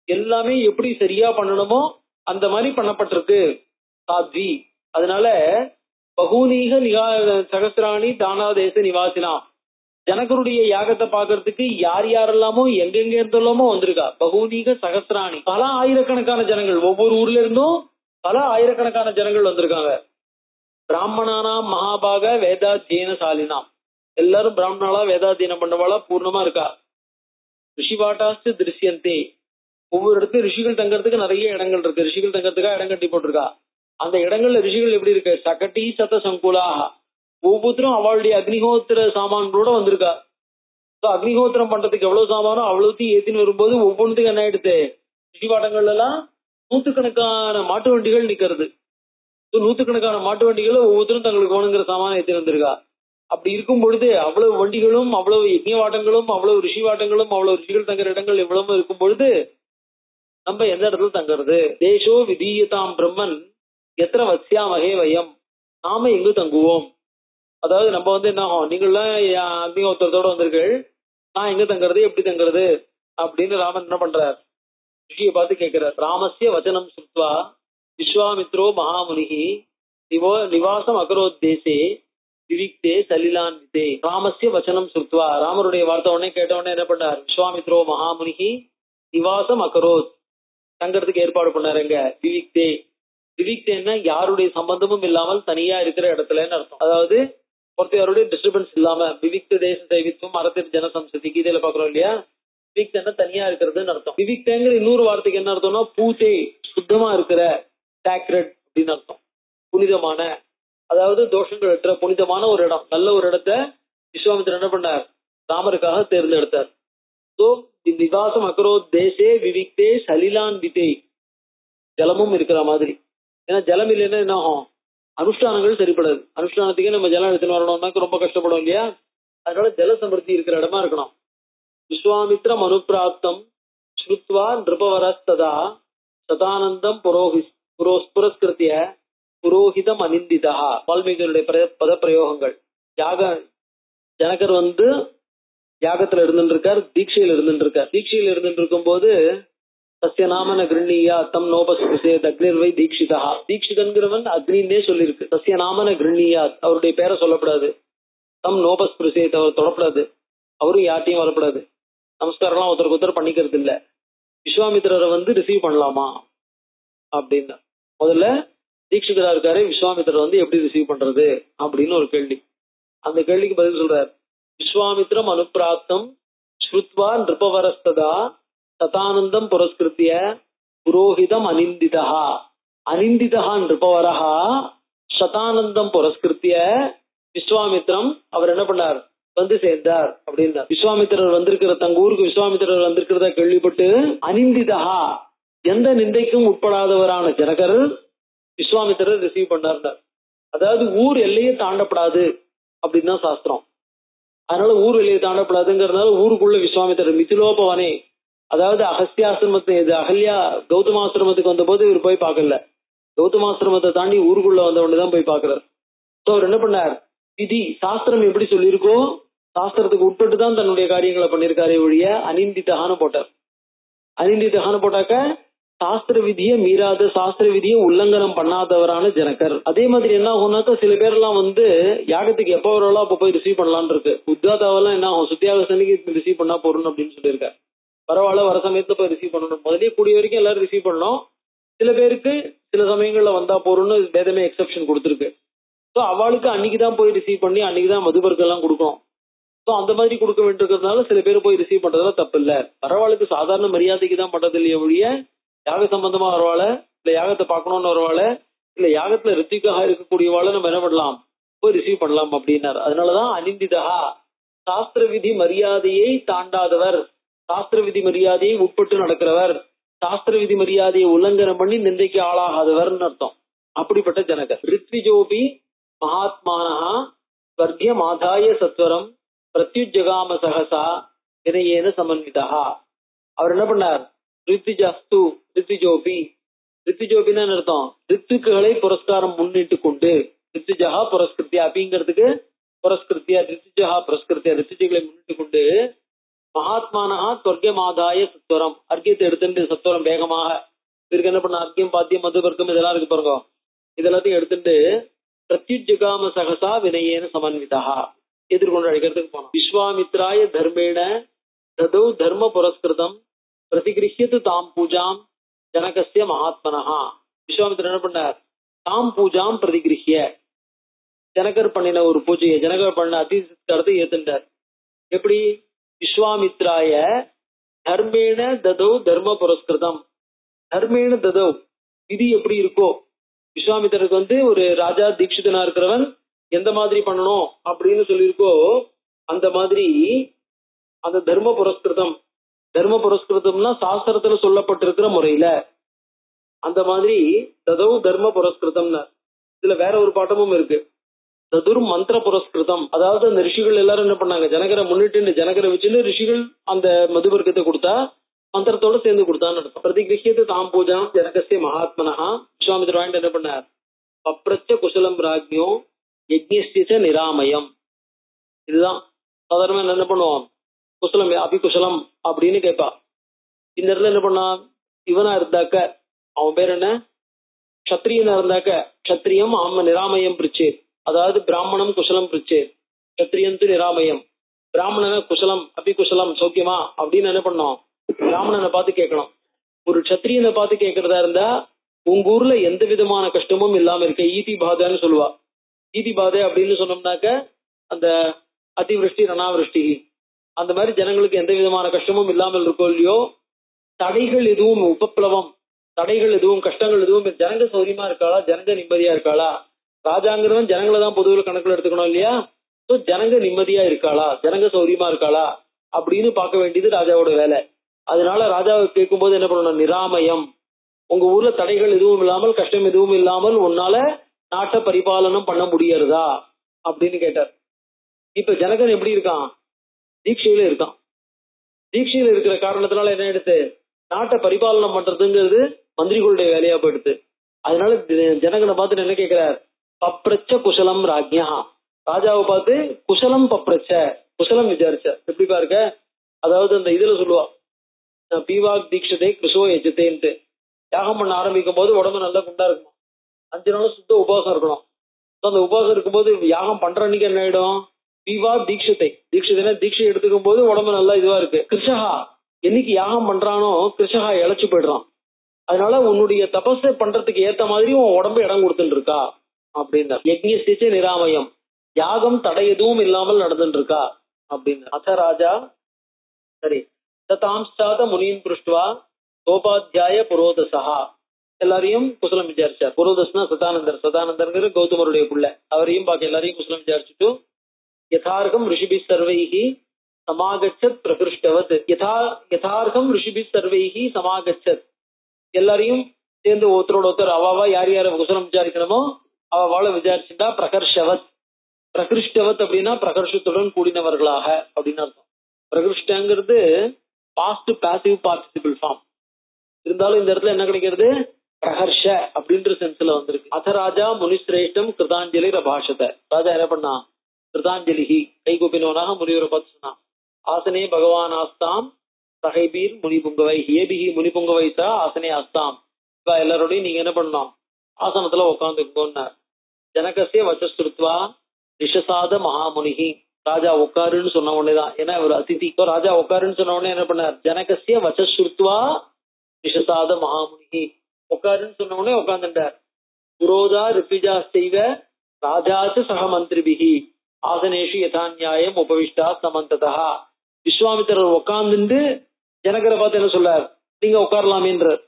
எல்லாமே எப்படி சரியா பண்ணணுமோ அந்த மாதிரி பண்ணப்பட்டிருக்கு சாத்வி. அதனால பகூனீக சகசிராணி தானாதேச நிவாசினா, ஜனகருடைய யாகத்தை பாக்குறதுக்கு யார் யாரெல்லாமோ எங்கெங்க இருந்தெல்லாமோ வந்திருக்கா. பகூனீக சகசிராணி, பல ஆயிரக்கணக்கான ஜனங்கள், ஒவ்வொரு ஊர்ல இருந்தும் பல ஆயிரக்கணக்கான ஜனங்கள் வந்திருக்காங்க. பிராமணானாம் மகாபாக வேதாத்தியன சாலினாம், எல்லாரும் பிராமணாலா வேதாத்தியனம் பண்ணவாளா பூர்ணமா இருக்கா. ரிஷிவாட்டாஸ்து திருஷ்யந்தே, ஒவ்வொரு இடத்துல ரிஷிகள் தங்கறதுக்கு நிறைய இடங்கள் இருக்கு, ரிஷிகள் தங்கறதுக்காக இடம் கட்டி போட்டிருக்கா. அந்த இடங்கள்ல ரிஷிகள் எப்படி இருக்கு, சகட்டி சத சங்குலாக, ஒவ்வொருத்தரும் அவளுடைய அக்னிஹோத்திர சாமான்களோட வந்திருக்கா. அக்னிஹோத்திரம் பண்றதுக்கு எவ்வளவு சாமானோ அவ்வளவுத்தையும் ஏத்தின்னு வரும்போது ஒவ்வொன்றுத்துக்கு என்ன ஆயிடுது, ரிஷிவாட்டங்கள்ல எல்லாம் நூத்துக்கணக்கான மாட்டு வண்டிகள் நிக்கிறது. நூத்துக்கணக்கான மாட்டு வண்டிகளை ஒவ்வொருத்தரும் தங்களுக்கு வேணுங்கிற சாமான ஏற்றி வந்திருக்கா. அப்படி இருக்கும் பொழுது அவ்வளவு வண்டிகளும் அவ்வளவு யஜ்ஞவாட்டங்களும் அவ்வளவு ரிஷிவாட்டங்களும் அவ்வளவு ரிஷிகள் தங்குற இடங்கள் இவ்வளவு இருக்கும் பொழுது நம்ம எந்த இடத்துல தங்குறது? தேசோ விதீயதாம் பிரம்மன் எத்தனை வசியாமகே வயம், நாம எங்கு தங்குவோம்? அதாவது நம்ம என்ன ஆகும், நீங்களாம் அக்னிஹோத்திரத்தோட வந்திருக்கீள், நான் எங்க தங்குறது, எப்படி தங்குறது அப்படின்னு ராமன் என்ன பண்றார், ரிஷியை பார்த்து கேட்கிறார். ராமஸ்ய வச்சனம் சுத்வா விஸ்வாமித்ரோ மகாமுனிகி நிவாசம் அகரோத்தேசே விவிக்தே சலிலான்விதே. ராமஸ்ய வச்சனம் சுத்வா, ராமருடைய வார்த்தை உடனே கேட்ட உடனே என்ன பண்ணார், விஸ்வாமித்ரோ மகாமுனிகி நிவாசம் அகரோத், தங்கறதுக்கு ஏற்பாடு பண்ணாருங்க. விவிக்தே, விவிக்தேன்னா யாருடைய சம்பந்தமும் இல்லாமல் தனியா இருக்கிற இடத்துலன்னு அர்த்தம். அதாவது ஒருத்தருடைய டிஸ்டர்பன்ஸ் இல்லாம, விவிக்த தேச தெய்வித்துவம் அறத்தின் ஜனசம்சதி கீதையில பாக்குறோம் இல்லையா, விவிக்தன்னா தனியா இருக்கிறதுன்னு அர்த்தம். விவிக்தங்கிற இன்னொரு வார்த்தைக்கு என்ன அர்த்தம்னா பூதே, சுத்தமா இருக்கிற, சாக்ரெட் அப்படின்னு அர்த்தம், புனிதமான, அதாவது தோஷங்கள் அற்ற புனிதமான ஒரு இடம், நல்ல ஒரு இடத்த விஸ்வாமித்திரர் என்ன பண்ணார், ராமருக்காக தேர்ந்தெடுத்தார். சோ நிவாசம் அக்கரோ தேசே விவிக்தே சலிலான்விதே, ஜலமும் இருக்கிற மாதிரி. ஏன்னா ஜலம் இல்லைன்னா என்ன ஆகும், அனுஷ்டானங்கள் சரிப்படாது. அனுஷ்டானத்துக்கே நம்ம ஜலம் எடுத்துன்னு வரணும்னாக்க ரொம்ப கஷ்டப்படும் இல்லையா, அதனால ஜல சமிருத்தி இருக்கிற இடமா இருக்கணும். விஸ்வாமித்ரம் அனுப்பிராப்தம் ஸ்ருத்வா நிருபவரஸ்ததா சதானந்தம் புரஸ்கிருத்திய புரோஹிதம் அனிந்திதா. வால்மீகியுடைய பத பிரயோகங்கள். ஜனகர் யாகத்துல இருந்துட்டு இருக்கார், தீட்சையில இருந்துட்டு இருக்கார். தீட்சையில இருந்துட்டு இருக்கும் போது சசிய நாமன கிருண்ணியா தம் நோபஸ்புசே அக்னிர்வை தீட்சிதா. தீட்சிதன்கிறவன் அக்னின்னே சொல்லிருக்கு. சசிய நாமன கிருண்ணியா, அவருடைய பேரை சொல்லப்படாது. தம் நோபஸ்புசே, அவர் தொடப்படாது, அவரும் யார்ட்டையும் வரப்படாது. நமஸ்காரம்லாம் ஒருத்தருக்கு ஒருத்தர் பண்ணிக்கிறது இல்ல. விஸ்வாமித்திரரை ரிசீவ் பண்ணலாமா அப்படின்னு முதல்ல தீட்சிதரா இருக்காரு, விஸ்வாமித்திரர் எப்படி ரிசீவ் பண்றது அப்படின்னு ஒரு கேள்வி. அந்த கேள்விக்கு பதில் சொல்றார். விஸ்வாமித்திரம் அனுப்பிராப்தம் ஸ்ருத்வா நிருபவரஸ்ததா சதானந்தம் புரஸ்கிருத்திய புரோஹிதம் அனிந்திதா. அனிந்திதா நிருபவரஹா சதானந்தம் புரஸ்கிருத்திய விஸ்வாமித்திரம் அவர் என்ன பண்ணார், சேர்ந்தார் அப்படின்னா. விஸ்வாமித்திரர் வந்திருக்கிற, தங்க ஊருக்கு விஸ்வாமித்திரர் வந்திருக்கிறத கேள்விப்பட்டு அனிந்திதா, எந்த நிந்தைக்கும் உட்படாதவரான ஜனகர் விஸ்வாமித்திரர் ரிசீவ் பண்ணார். அதாவது ஊர் எல்லையே தாண்டப்படாது அப்படின்னு தான் சாஸ்திரம். அதனால ஊர் எல்லையை தாண்டப்படாதுங்கிறதுனால ஊருக்குள்ள விஸ்வாமித்திரர் மிதிலோபவனே, அதாவது அகஸ்தியாசிரமத்தை, அகல்யா கௌதமாசிரமத்துக்கு வந்த போது இவர் போய் பார்க்கல, கௌதமாசிரமத்தை தாண்டி ஊருக்குள்ள வந்த உடனேதான் போய் பார்க்கிறார். சோ அவர் என்ன பண்ணார், விதி சாஸ்திரம் எப்படி சொல்லியிருக்கோ சாஸ்திரத்துக்கு உட்பட்டு தான் தன்னுடைய காரியங்களை பண்ணிருக்காரே ஒழிய அனிந்திதகான்னு போட்டார். அனிந்திதகான்னு போட்டாக்க சாஸ்திர விதியை மீறாத, சாஸ்திர விதியை உல்லங்கனம் பண்ணாதவரான ஜனகர். அதே மாதிரி என்ன ஆகும்னாக்கா சில பேர்லாம் யாகத்துக்கு எப்ப வரலாம் அப்ப போய் ரிசீவ் பண்ணலான்னு இருக்கு. உத்தாதாவெல்லாம் என்ன ஆகும், சுத்தியாகசனிக்கு ரிசீவ் பண்ணா போறணும் அப்படின்னு சொல்லியிருக்காரு. பரவாயில்ல, வர சமயத்துல போய் ரிசீவ் பண்ணணும், முதலே கூடிய வரைக்கும் எல்லாரும் ரிசீவ் பண்ணணும். சில பேருக்கு சில சமயங்கள்ல வந்தா போறோம்னு வேதமே எக்ஸெப்ஷன் கொடுத்துருக்கு. ஸோ அவளுக்கு அன்னைக்குதான் போய் ரிசீவ் பண்ணி அன்னைக்குதான் மதுபர்க்கெல்லாம் கொடுக்கணும். ஸோ அந்த மாதிரி கொடுக்க வேண்டியிருக்கிறதுனால சில பேர் போய் ரிசீவ் பண்றதுல தப்பு இல்ல. பரவாயில்லைக்கு சாதாரண மரியாதைக்கு தான் பண்றது இல்லையே ஒழிய யாக சம்பந்தமா வருவாள, இல்ல யாகத்தை பார்க்கணும்னு வருவாள, இல்ல யாகத்துல ரித்திக்காக இருக்கக்கூடியவாள நம்ம என்ன பண்ணலாம், போய் ரிசீவ் பண்ணலாம் அப்படின்னாரு. அதனாலதான் அனிந்திதா, சாஸ்திர விதி மரியாதையை தாண்டாதவர், சாஸ்திர விதி மரியாதையை உட்பட்டு நடக்கிறவர், சாஸ்திர விதி மரியாதையை உல்லங்கனம் பண்ணி நிந்தைக்கு ஆளாகாதவர்னு அர்த்தம். அப்படிப்பட்ட ஜனகர். ரித்விஜோபி மகாத்மானஹா ஸ்வர்கியம் ஆதாய சத்வரம் பிரத்யுஜகாம சகசா வினயேன சமன்விதா. அவர் என்ன பண்ணார், ரித்விஜஸ்து ரித்விஜோபி, ரித்விஜோபின்னு அர்த்தம் ரித்துக்களை புரஸ்காரம் முன்னிட்டு கொண்டு, ரித்விஜகா புரஸ்கிருத்தியா அப்படிங்கிறதுக்கு புரஸ்கிருத்தியா, ரித்விஜகா புரஸ்கிருத்தியா, ரித்விஜகளை முன்னிட்டு கொண்டு மகாத்மானஹா ஸ்வர்கியம் ஆதாய சத்வரம், அர்க்கியத்தை எடுத்துட்டு சத்வரம் வேகமாக இவருக்கு என்ன பண்ண, அர்க்கியம் பாத்தியம் மதுவர்க்கம் இதெல்லாம் இருக்கு பாருங்க, இதெல்லாத்தையும் எடுத்துட்டு பிரத்யுஜகாம சகசா வினயேன சமன்விதா எதிர்கொண்டு அழைக்கிறதுக்கு போனோம். விஸ்வாமித்ராய தர்மேண ததௌ தர்ம புரஸ்கிருதம் பிரதிகிருஹ்யது தாம் பூஜாம் ஜனகஸ்ய மகாத்மனஹா. விஸ்வாமித்திரர் என்ன பண்ணார், தாம் பூஜாம் பிரதிகிருஹ்ய, ஜனகர் பண்ணின ஒரு பூஜையை, ஜனகர் பண்ண அதிர்ஷ்டத்தை ஏத்துட்டார். எப்படி, விஸ்வாமித்ராய தர்மேண ததௌ தர்ம புரஸ்கிருதம், தர்மேண ததௌ விதி எப்படி இருக்கோ, விஸ்வாமித்திரருக்கு ஒரு ராஜா தீட்சிதனா இருக்கிறவன் எந்த மாதிரி பண்ணணும் அப்படின்னு சொல்லியிருக்கோ அந்த மாதிரி அந்த தர்ம புரஸ்கிருதம், தர்ம புரஸ்கிருதம்னா சாஸ்திரத்துல சொல்லப்பட்டிருக்கிற முறையில அந்த மாதிரி ததௌ தர்ம புரஸ்கிருதம்னு. இதுல வேற ஒரு பாட்டமும் இருக்கு, ததுர் மந்திர புரஸ்கிருதம். அதாவது அந்த ரிஷிகள் எல்லாரும் என்ன பண்ணாங்க, ஜனகரை முன்னிட்டு ஜனகரை வச்சுன்னு ரிஷிகள் அந்த மதுவர்க்கத்தை கொடுத்தா மந்திரத்தோட சேர்ந்து கொடுத்தான்னு அர்த்தம். பிரதிகிருஹ்யது தாம் பூஜாம் ஜனகஸ்ய மகாத்மனஹா. விஸ்வாமித்திர வாங்கிட்டு என்ன பண்ணார், பப்ரச்ச குசலம் ராஜ்யோ யஜ்ஞஸ்ய நிராமயம். இதுதான் சாதாரணமா என்ன பண்ணுவோம், குசலம் அபிகுசலம் அப்படின்னு கேட்பா. இந்த இடத்துல என்ன பண்ணா, இவனா இருந்தாக்க அவன் பேர் என்ன, கத்திரியனா இருந்தாக்க கத்திரியம் ஆம நிராமயம் பிரிச்சு, அதாவது பிராமணம் குசலம் பிரிச்சு, கத்திரியந்து நிராமயம். பிராமணன குசலம் அபிகுசலம் சௌக்கியமா அப்படின்னு என்ன பண்ணோம், பிராமணனை பார்த்து கேட்கணும். ஒரு கத்திரியனை பார்த்து கேட்கறதா இருந்தா, உங்க ஊர்ல எந்த விதமான கஷ்டமும் இல்லாம இருக்க ஈதி பாதைன்னு சொல்லுவா. ஈதி பாதை அப்படின்னு சொன்னோம்னாக்க அந்த அதிவிருஷ்டி ரணாவிருஷ்டி அந்த மாதிரி ஜனங்களுக்கு எந்த விதமான கஷ்டமும் இல்லாமல் இருக்கோ இல்லையோ, தடைகள் எதுவும் உபப்ளவம் தடைகள் எதுவும் கஷ்டங்கள் எதுவும், ஜனங்க சௌரியமா இருக்காளா, ஜனங்க நிம்மதியா இருக்காளா, ராஜாங்கிறவன் ஜனங்களை தான் பொதுவில் கணக்குல எடுத்துக்கணும் இல்லையா. சோ ஜனங்க நிம்மதியா இருக்காளா, ஜனங்க சௌரியமா இருக்காளா அப்படின்னு பார்க்க வேண்டியது ராஜாவோட வேலை. அதனால ராஜாவை கேட்கும் போது என்ன பண்ணணும், நிராமயம், உங்க ஊர்ல தடைகள் எதுவும் இல்லாமல் கஷ்டம் எதுவும் இல்லாமல் உன்னால நாட்டை பரிபாலனம் பண்ண முடியறதா அப்படின்னு கேட்டார். இப்ப ஜனகன் எப்படி இருக்கான், தீட்சையில இருக்கான். தீட்சையில இருக்கிற காரணத்தினால என்ன எடுத்து, நாட்டை பரிபாலனம் பண்றதுங்கிறது மந்திரிகளுடைய வேலையா போயிடுது. அதனால ஜனகனை பார்த்து என்ன கேட்கிறார், பப்ரச்ச குசலம் ராஜ்யா. ராஜாவை பார்த்து குசலம் பப்ரச்ச, குசலம் விசாரிச்ச. எப்படி பாருங்க, அதாவது அந்த இதுல சொல்லுவா, பீவாக் தீட்சத்தை கிருஷோ எஜத்தேன்ட்டு. யாகம் பண்ண ஆரம்பிக்கும் போது உடம்பு நல்லா குண்டா இருக்கணும், 5 நாளும் சுத்த உபவாசம் இருக்கணும். அந்த உபவாசம் இருக்கும்போது யாகம் பண்ற அன்னைக்கு என்ன ஆயிடும், பீவா தீட்சத்தை, தீட்சத்தைனா தீட்சை எடுத்துக்கும் போது உடம்பு நல்லா இதுவா இருக்கு. கிருஷகா என்னைக்கு யாகம் பண்றானோ கிருஷகா இழைச்சு போயிடுறான். அதனால உன்னுடைய தபஸை பண்றதுக்கு ஏத்த மாதிரி உன் உடம்பு இடம் கொடுத்துட்டு இருக்கா அப்படின்னா. யஜ்ஞஸ்ய நிராமயம், யாகம் தடை எதுவும் இல்லாமல் நடந்துட்டு இருக்கா அப்படின்னு. அத ராஜா சரி ததாம்சாத முனியின் பிருஷ்டுவா கோபாத்தியாய புரோதசா. எல்லாரையும் குசலம் விசாரிச்சார். புரோதஸ்னா சதானந்தர், சதானந்தர்ங்கிற கௌதமருடைய புள்ள. அவரையும் பார்க்க எல்லாரையும் குசலம் விசாரிச்சுட்டு, யதார்த்தம் ரிஷிபி சர்வைஹி சமாகச்சத் பிரகிருஷ்டவத். யதார்த்தம் ரிஷிபி சர்வைஹி சமாகச்சத். எல்லாரையும் சேர்ந்து ஒருத்தரோட ஒருத்தர் அவாவா யார் யார குசலம் விசாரிக்கணுமோ அவளை விசாரிச்சுட்டா. பிரகர்ஷவத், பிரகிருஷ்டவத் அப்படின்னா பிரகர்ஷத்துடன் கூடினவர்களாக அப்படின்னு அர்த்தம். பிரகிருஷ்டங்கிறது பாஸ்ட் பாசிவ் பார்ட்டிசிபிள் ஃபார்ம். இருந்தாலும் இந்த இடத்துல என்ன கிடைக்கிறது, பிரகர்ஷ அப்படின்ற சென்ஸ்ல வந்திருக்கு. அத ராஜா முனிஸ்ரேஷ்டம் கிருதாஞ்சலி ரபாஷத. ராஜா என்ன பண்ணா, கிருதாஞ்சலி கைகூப்பினவனாக முனிவரை பார்த்து சொன்னான், ஆசனே பகவான் ஆஸ்தாம் சகைபீர் முனிபுங்கவை ஏபிகி முனிபுங்கவைசா ஆசனே ஆஸ்தாம். இப்ப எல்லாரோடையும் நீங்க என்ன பண்ணணும், ஆசனத்துல உட்காந்துக்கோன்னார். ஜனகசிய வச்சஸ்ருத்வா ரிஷசாத மகாமுனிகி. ராஜா உட்காருன்னு சொன்ன உடனேதான், ஏன்னா ஒரு அதிதி. ராஜா உட்காருன்னு சொன்ன உடனே என்ன பண்ணார், ஜனகசிய வச்சஸ்ருத்வா ரிஷசாத மகாமுனிகி. உட்காருன்னு சொன்ன உடனே உட்கார்ந்துட்டார். புரோதா ரித்விஜா செய்வ ராஜாச்சு சக மந்திரிபிகி ஆசனேஷு யதாநியாயம் உபவிஷ்டா சமந்ததா. விஸ்வாமித்திரர் உட்கார்ந்துட்டு ஜனகரை பார்த்து என்ன சொல்லார், நீங்க உட்காரலாமேன்றார்.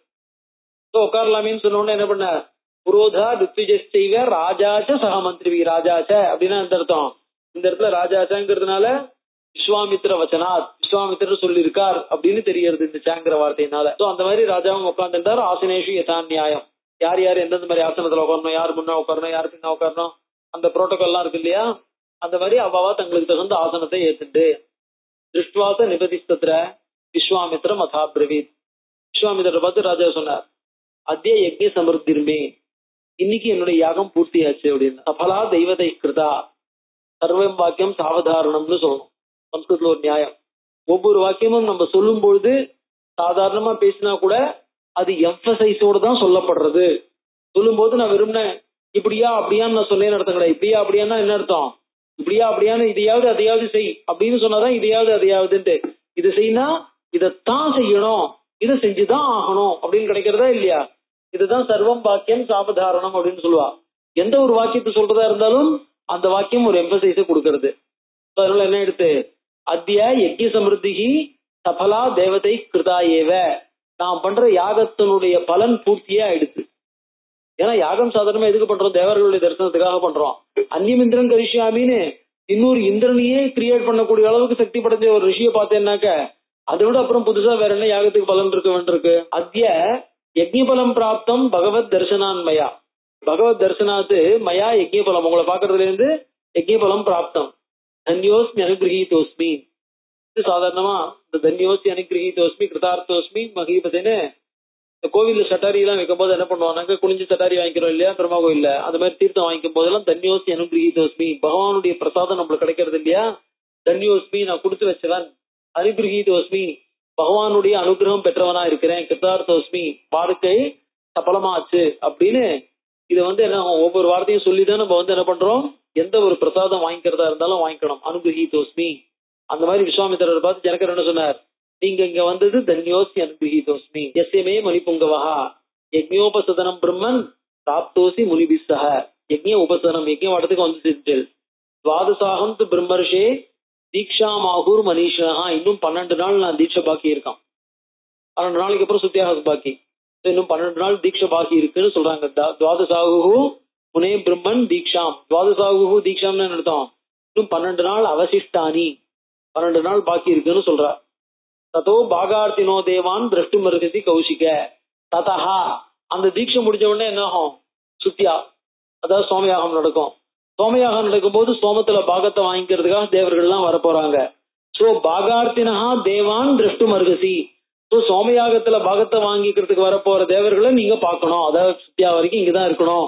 உட்காரலாமேன்னு சொன்ன உடனே என்ன பண்ணார், புரோதா ரித்விஜ செய்வ ராஜாச்ச சக மந்திரிபிகி. ராஜாச்ச அப்படின்னா இந்த அர்த்தம், இந்த இடத்துல ராஜாச்சாங்கிறதுனால விஸ்வாமித்திர வச்சனாத், விஸ்வாமித்திரர் சொல்லியிருக்கார் அப்படின்னு தெரியறது இந்த சாங்கிற வார்த்தையினால. அந்த மாதிரி ராஜாவும் உட்கார்ந்துட்டார். ஆசனேஷு யதாநியாயம், யார் யார் எந்தெந்த மாதிரி ஆசனத்துல உட்காரணும், யார் முன்னா உட்காரணும், யார் பின்னா உட்காரணும், அந்த புரோட்டோகால் எல்லாம் இருக்கு இல்லையா, அந்த மாதிரி அவ்வாவா தங்களுக்கு தகுந்த ஆசனத்தை ஏத்துண்டு. திருஷ்டுவாச நிபதிஸ்தத்ர விஸ்வாமித்திரம் அதாபிரவீத். விஸ்வாமித்திர பார்த்து ராஜா சொன்னார், அத்திய யஜ்ஞ சமிருத்திருமே, இன்னைக்கு என்னுடைய யாகம் பூர்த்தியாச்சு அப்படின்னு. சபலா தெய்வதை கிருதா. சர்வம் வாக்கியம் சாவதாரணம்னு சொல்லணும். சம்ஸ்கிருத்ல ஒரு நியாயம், ஒவ்வொரு வாக்கியமும் நம்ம சொல்லும் பொழுது சாதாரணமா பேசினா கூட அது எம்பசைஸோடு தான் சொல்லப்படுறது. சொல்லும் போது நான் விரும்பினேன் இப்படியா அப்படியான்னு நான் சொன்னேன்னு அர்த்தம் கிடையாது. இப்படியா அப்படியான்னா என்ன அர்த்தம், இப்படியா அப்படியான்னு இதையாவது அதையாவது செய் அப்படின்னு சொன்னாதான் இதையாவது அதையாவதுன்ட்டு. இது செய்யினா இதைத்தான் செய்யணும், இதை செஞ்சுதான் ஆகணும் அப்படின்னு கிடைக்கிறதா இல்லையா. இதுதான் சர்வம் வாக்கியம் சாவதாரணம் அப்படின்னு சொல்லுவா. எந்த ஒரு வாக்கியத்தை சொல்றதா இருந்தாலும் அந்த வாக்கியம் ஒரு எம்பசைஸை கொடுக்கறது. அதனால என்ன எடுத்து, அத்திய யஜ்ஞ சமிருத்திகி சபலா தேவதை கிருதா ஏவ. நாம் பண்ற யாகத்தினுடைய பலன் பூர்த்தியே ஆயிடுச்சு. ஏன்னா யாகம் சாதாரணமா எதுக்கு பண்றோம், தேவர்களுடைய தரிசனத்துக்காக பண்றோம். அந்நியமிந்திரன் கரிஷ்யாமின்னு இன்னொரு இந்திரனையே கிரியேட் பண்ணக்கூடிய அளவுக்கு சக்தி படைச்ச ஒரு ரிஷியை பார்த்தேன்னாக்க அதை விட அப்புறம் புதுசா வேற என்ன யாகத்துக்கு பலன் இருக்க வேண்டியிருக்கு. அத்திய யஜ்ஞ பலம் பிராப்தம் பகவத் தரிசனான் மயா. பகவத் தரிசனாத்து மயா யஜ்ஞ பலம், உங்களை பாக்குறதுல இருந்து யஜ்ஞபலம் பிராப்தம் தன்யோஸ்மி அனுகிரகீதோஸ்மி. இது சாதாரணமா இந்த தன்யோஸ்மி அனுகிரகீதோஸ்மி கிருதார்த்தோஸ்மி மகீபதேன்னு இந்த கோவில்ல சட்டாரி எல்லாம் வைக்கும் போது என்ன பண்ணுவாங்க, குளிஞ்சு சட்டாரி வாங்கிக்கிறோம் இல்லையா பெருமா கோயில்ல, அந்த மாதிரி தீர்த்தம் வாங்கிக்கும் போதெல்லாம் தன்யோஸ்மி அனுகிரகீதோஸ்மி, பகவானுடைய பிரசாதம் நம்மளுக்கு கிடைக்கிறது இல்லையா, தன்யோஸ்மி நான் கொடுத்து வச்சவன், அனுகிரகீதோஸ்மி பகவானுடைய அனுகிரகம் பெற்றவனா இருக்கிறேன், கிருதார்த்தோஸ்மி வாழ்க்கை சபலமாச்சு அப்படின்னு இதை என்ன ஒவ்வொரு வார்த்தையும் சொல்லிதான் நம்ம என்ன பண்றோம், எந்த ஒரு பிரசாதம் வாங்கிக்கிறதா இருந்தாலும் வாங்கிக்கணும். அனுகிரகீதோஸ்மி. அந்த மாதிரி விஸ்வாமித்திரர் பார்த்து ஜனகர் என்ன சொன்னார், நீங்க இங்க வந்தது தன்யோஸ்மி அனுகிரகீதோஸ்மி எஸ்யமே மணிபுங்கவஹா யஜ்ஞோபசதனம் பிரம்மன் பிராப்தோசி முனிபிஸ்ஸஹ. யஜ்ஞ உபசதனம் யஜ்ஞவாடத்துக்கு வந்து சேர்ந்து துவாதசாகம் து பிரம்மர்ஷே தீக்ஷா மாகூர் மனிஷா. இன்னும் 12 நாள் நான் தீட்சை பாக்கி இருக்கான். 12 நாளைக்கு அப்புறம் சுத்தியாகாச பாக்கி, இன்னும் 12 நாள் தீட்சை பாக்கி இருக்குன்னு சொல்றாங்க. துவாதசாகு முனே பிரம்மன் தீக்ஷாம். துவாதசாகு தீக்ஷாம்னு அர்த்தம் இன்னும் 12 நாள் அவசிஷ்டானி, 12 நாள் பாக்கி இருக்குன்னு சொல்றா. ததோ பாகார்த்தினோ தேவான் திரஷ்டு மருகதி கௌசிக. ததஹா அந்த தீட்சை முடிஞ்ச உடனே என்ன ஆகும், சுத்தியா அதாவது சோமயாகம் நடக்கும். சோமயாகம் நடக்கும் போது சோமத்துல பாகத்தை வாங்கிக்கிறதுக்காக தேவர்கள் எல்லாம் வரப்போறாங்க. சோ பாகார்த்தினஹா தேவான் திரஷ்டு மருகசி. சோ சோமயாகத்துல பாகத்தை வாங்கிக்கிறதுக்கு வரப்போற தேவர்களை நீங்க பாக்கணும். அதாவது சுத்தியா வரைக்கும் இங்கதான் இருக்கணும்,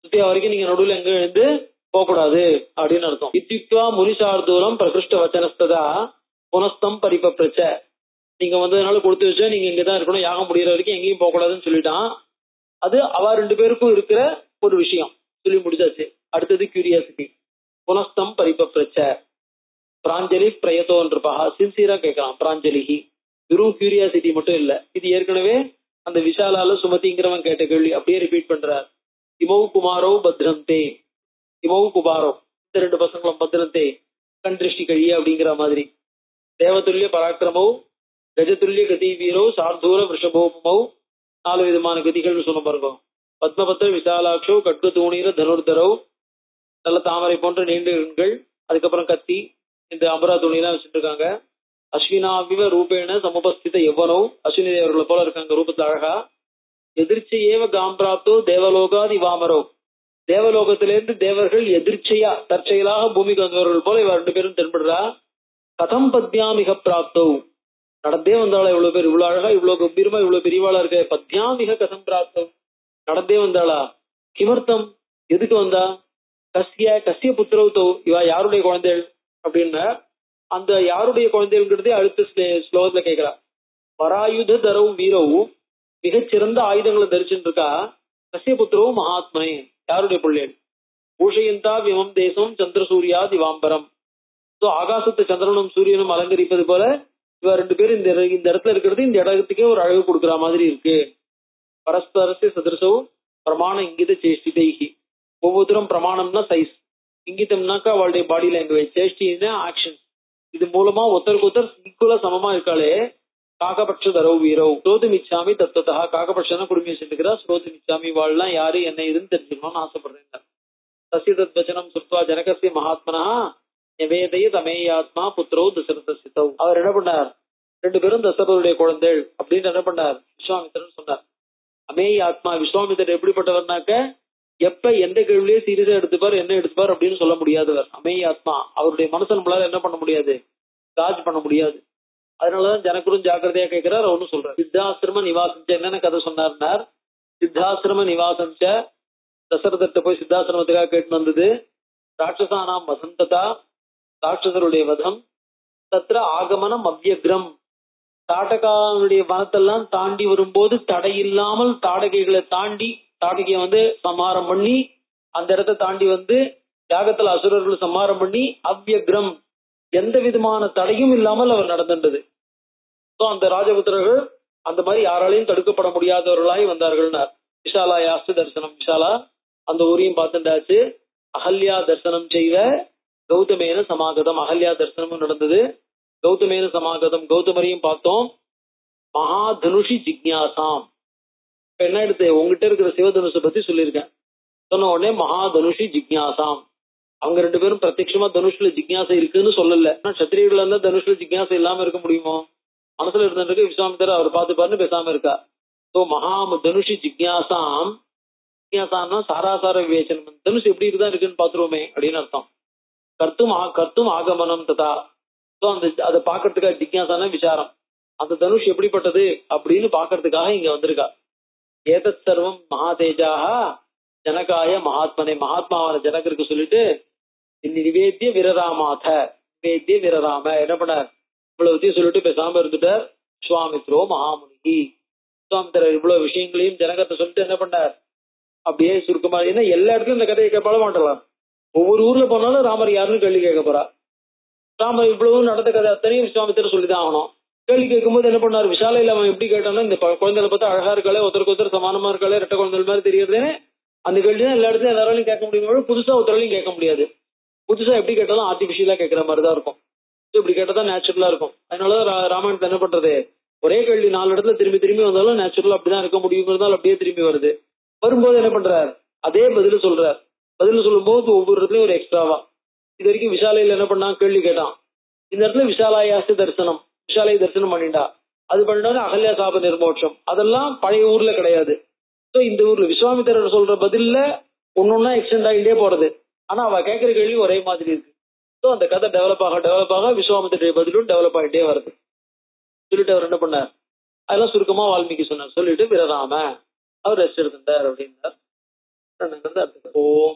சுத்தியா வரைக்கும் நீங்க நடுவில் எங்க எழுந்து போக கூடாது அப்படின்னு அர்த்தம். இத்தியுக்த்வா முனிசார்தூரம் பிரகிருஷ்ட வச்சனஸ்ததா புனஸ்தம் பரிபப்ரச்ச. நீங்க வந்ததுனால கொடுத்து வச்சா நீங்க இங்கதான் இருக்கணும், யாகம் முடிகிற வரைக்கும் எங்கேயும் போக கூடாதுன்னு சொல்லிட்டான். அது அவ 2 பேருக்கும் இருக்கிற ஒரு விஷயம் சொல்லி முடிச்சாச்சு. அடுத்தது கியூரியாசிட்டி. புனஸ்தம் பரிபப்ரச்ச பிராஞ்சலி பிரயத்தோன்றப்பா சின்சியரா கேட்கலாம். பிராஞ்சலிஹி வெறும் கியூரியாசிட்டி மட்டும் இல்ல, இது ஏற்கனவே அந்த விஷாலால சுமதிங்கிறவன் கேட்ட கேள்வி அப்படியே ரிப்பீட் பண்றார். இமௌ குமாரோ பத்ரந்தே, இமௌ குமாரோ இந்த 2 பசங்களும் பத்ரந்தே கண் திருஷ்டி கழிய அப்படிங்கிற மாதிரி. தேவதுல்ய பராக்கிரமோ கஜதுல்ய கதி வீரோ சார்தூர விஷபோபமௌ 4 விதமான கதிகள்னு சொல்ல பாருங்க. பத்மபத்திர விசாலாட்சோ கட்கு தூணீர தனுர்தரோ நல்ல தாமரை போன்ற நீண்ட கண்கள், அதுக்கப்புறம் கத்தி, இந்த அமரா துணிலாம் வச்சுட்டு இருக்காங்க. அஸ்வினாவிவ ரூபேண சமுபஸ்தித எவ்வனோ அஸ்வினி தேவர்களை போல இருக்காங்க ரூபத்துல அழகா. எதிர்ச்சையேவ காம்பிராப்தோ தேவலோகாதி வாமரோ. தேவலோகத்திலிருந்து தேவர்கள் எதிர்ச்சையா தற்செயலாக பூமிக்கு வந்தவர்கள் போல இவ 2 பேரும் தென்படுறா. கதம் பத்யாமிக பிராப்தோ. நடந்தே வந்தாளா இவ்வளவு பேர், இவ்வளவு அழகா இவ்வளவு கம்பீரமா இவ்வளவு பெரியவாளா இருக்க. பத்யாமிக கதம் பிராப்தம் நடந்தே வந்தாளா. கிமர்த்தம் எதுக்கு வந்தா. கஸ்ய புத்திரவுத்தோ இவ யாருடைய குழந்தைகள் அப்படின்னா அந்த யாருடைய குழந்தைகள்ங்கிறதே அடுத்த ஸ்லோகத்துல கேட்கிறா. பராயுத தரவு வீரவு மிகச்சிறந்த ஆயுதங்களை தரிச்சுட்டு இருக்கா. கஸ்ய புத்திரவும் மகாத்மனே யாருடைய பிள்ளைகள். பூஷயந்தா விமம் தேசம் சந்திர சூர்யா திவாம்பரம். ஆகாசத்தை சந்திரனும் சூரியனும் அலங்கரிப்பது போல இவ 2 பேரும் இந்த இடத்துல இருக்கிறது இந்த இடத்துக்கே ஒரு அழகு கொடுக்குற மாதிரி இருக்கு. பரஸ்பரஸ்ய சதிருசோ பிரமாண இங்கித சேஷ்டிதைகி. ஒவ்வொருத்தரும் பிரமாணம்னா சைஸ், இங்கிதம்னாக்கா அவளுடைய பாடி லாங்குவேஜ், சேஷ்டினா ஆக்ஷன். இது மூலமா ஒருத்தருக்கு ஒருத்தர் ஈக்குவலா சமமா இருக்காளே. காகபட்ச தரவு வீரோ ஸ்ரோது மிச்சாமி தத்துவத்தா. காகபட்சம் குடும்பி வச்சுருக்கிறா. ஸ்ரோது மிச்சாமி வாழ்லாம் யாரு என்ன இதுன்னு தெரிஞ்சுக்கணும்னு ஆசைப்படுறேன். தஸ்ய தத்வச்சனம் சுத்வா ஜனகஸ்ய மகாத்மனா நிவேதைய தமேயாத்மா புத்திரோ தசரதசித்தௌ. அவர் என்ன பண்ணார், 2 பேரும் தசரதனுடைய குழந்தைகள் அப்படின்னு என்ன பண்ணார் விஸ்வாமித்திரன் சொன்னார். அமேய ஆத்மா விஸ்வாமித்திரர் எப்படிப்பட்டவர்னாக்க எப்ப எந்த கேள்வியே சீரியஸா எடுத்துப்பார் என்ன எடுத்துப்பார் அப்படின்னு சொல்ல முடியாதவர். அமேய ஆத்மா. அவருடைய மனசு நம்மளால என்ன பண்ண முடியாது, காஜ் பண்ண முடியாது. அதனாலதான் ஜனகரும் ஜாக்கிரதையா கேட்கிறார். அவனு சொல்றார் சித்தாசிரம நிவாசம் என்னென்ன கதை சொன்னார். சித்தாசிரம நிவாசம் தசரதத்தை போய் சித்தாசிரமத்துக்காக கேட்டு வந்தது. ராட்சசானாம் வசந்ததா ராட்சசருடைய வதம். தத்ர ஆகமனம் அவ்யக்ரம். தாட்டகாவுடைய வனத்தெல்லாம் தாண்டி வரும்போது தடையில்லாமல் தாடகைகளை தாண்டி தாடகையை சம்ஹாரம் பண்ணி அந்த இடத்தை தாண்டி யாகத்துல அசுரர்களை சம்ஹாரம் பண்ணி அவ்யக்ரம் எந்த விதமான தடையும் இல்லாமல் அவர் நடந்தது. அந்த ராஜபுத்திரர்கள் அந்த மாதிரி யாராலையும் தடுக்கப்பட முடியாதவர்களாய் வந்தார்கள்னார். விஷாலா யாஸ்து தரிசனம். விஷாலா அந்த ஊரையும் பார்த்துட்டாச்சு. அகல்யா தரிசனம் செய்வ கௌதமேன சமாகதம். அகல்யா தரிசனமும் நடந்தது. கௌதமேன சமாகதம் கௌதமரையும் பார்த்தோம். மகா தனுஷி ஜிக்யாசாம். என்ன எடுத்து உங்ககிட்ட இருக்கிற சிவதனுஷை பத்தி சொல்லியிருக்கேன். சொன்ன உடனே மகா தனுஷி ஜிக்யாசாம். அவங்க 2 பேரும் பிரத்யட்சமா தனுஷ்ல ஜிக்யாசை இருக்குன்னு சொல்லல. சத்திரியர்கள் இருந்தா தனுஷ்ல ஜிக்யாசை இல்லாம இருக்க முடியுமோ. மனசுல இருந்திருக்கு விஸ்வாமித்திரர் அவர் பார்த்து பாருன்னு பேசாம இருக்கா. மகா தனுஷி ஜிக்யாசாம். ஜிக்யாசான்னா சாராசார விவேச்சனம். தனுஷ் எப்படி இருக்குதான் இருக்குன்னு பாத்துருவோமே அப்படின்னு அர்த்தம். கர்த்தும் ஆகமனம் ததா. அந்த அதை பாக்குறதுக்காக ஜிக்யாசான விசாரம், அந்த தனுஷ் எப்படிப்பட்டது அப்படின்னு பாக்குறதுக்காக இங்க வந்திருக்கா. ஏதத் சர்வம் மகாதேஜாக ஜனகாய மகாத்மனே, மகாத்மாவான ஜனகருக்கு சொல்லிட்டு நிவேத்திய விரராமாத, நிவேத்திய விரராம என்ன பண்ணார், இவ்வளவுத்தையும் சொல்லிட்டு பேசாம இருந்துட்டார். விஸ்வாமித்ரோ மகாமுனி, விஸ்வாமித்திரர் இவ்வளவு விஷயங்களையும் ஜனகத்தை சொல்லிட்டு என்ன பண்ணார், அப்படியே சுருக்கமா. ஏன்னா எல்லா இடத்துலயும் இந்த கதையை கேட்பால மாட்டலாம். ஒவ்வொரு ஊர்ல போனாலும் ராமர் யாருன்னு கேள்வி கேட்க போறா. ராமர் இவ்வளவு நடந்த கதை அத்தனையும் விஸ்வாமித்திரர் சொல்லிதான் ஆகணும். கேள்வி கேட்கும்போது என்ன பண்ணாரு, விஷாலையில அவன் எப்படி கேட்டானோ, இந்த குழந்தைகளை பார்த்தா அழகா இருக்காளே, ஒருத்தருக்கு ஒருத்தர் சமானமா இருக்காளே, ரெட்ட குழந்தைகள் மாதிரி தெரியுதுன்னு அந்த கேள்வி தான் எல்லா இடத்துலயும் எல்லாராலையும் கேட்க முடியும். புதுசா ஒருத்தராலையும் கேட்க முடியாது. புதுசா எப்படி கேட்டாலும் ஆர்டிபிஷியலா கேட்கற மாதிரிதான் இருக்கும். இப்படி கேட்டதான் நேச்சுரலா இருக்கும். அதனாலதான் ராமாயணத்தை என்ன பண்றது, ஒரே கேள்வி 4 இடத்துல திரும்பி திரும்பி வந்தாலும் நேச்சுரலா அப்படிதான் இருக்க முடியுங்கிறதால அப்படியே திரும்பி வருது. வரும்போது என்ன பண்றாரு, அதே பதில் சொல்றார். பதில் சொல்லும் போது ஒவ்வொரு இடத்துலயும் ஒரு எக்ஸ்ட்ராவா. இது வரைக்கும் விஷாலையில என்ன பண்ணான், கேள்வி கேட்டான். இந்த இடத்துல விஷாலாயாஸ்தி தரிசனம், விஷாலை தரிசனம் பண்ணிட்டா. அது பண்ணிட்டா அகல்யா சாப நிர்மோட்சம், அதெல்லாம் பழைய ஊர்ல கிடையாது. சோ இந்த ஊர்ல விஸ்வாமித்திரர் சொல்ற பதில்ல ஒன்னொன்னா எக்ஸ்டெண்ட் ஆகிட்டே போறது. ஆனா அவ கேட்கிற கேள்வி ஒரே மாதிரி இருக்கு. சோ அந்த கதை டெவலப் ஆக விஸ்வாமித்திர பதிலும் டெவலப் ஆகிட்டே வருது. சொல்லிட்டு அவர் என்ன பண்ணார், அதெல்லாம் சுருக்கமா வால்மீகி சொன்னார். சொல்லிட்டு விரராம அவர் ரெஸ்ட் எடுத்தார் அப்படின்னார். ஓம்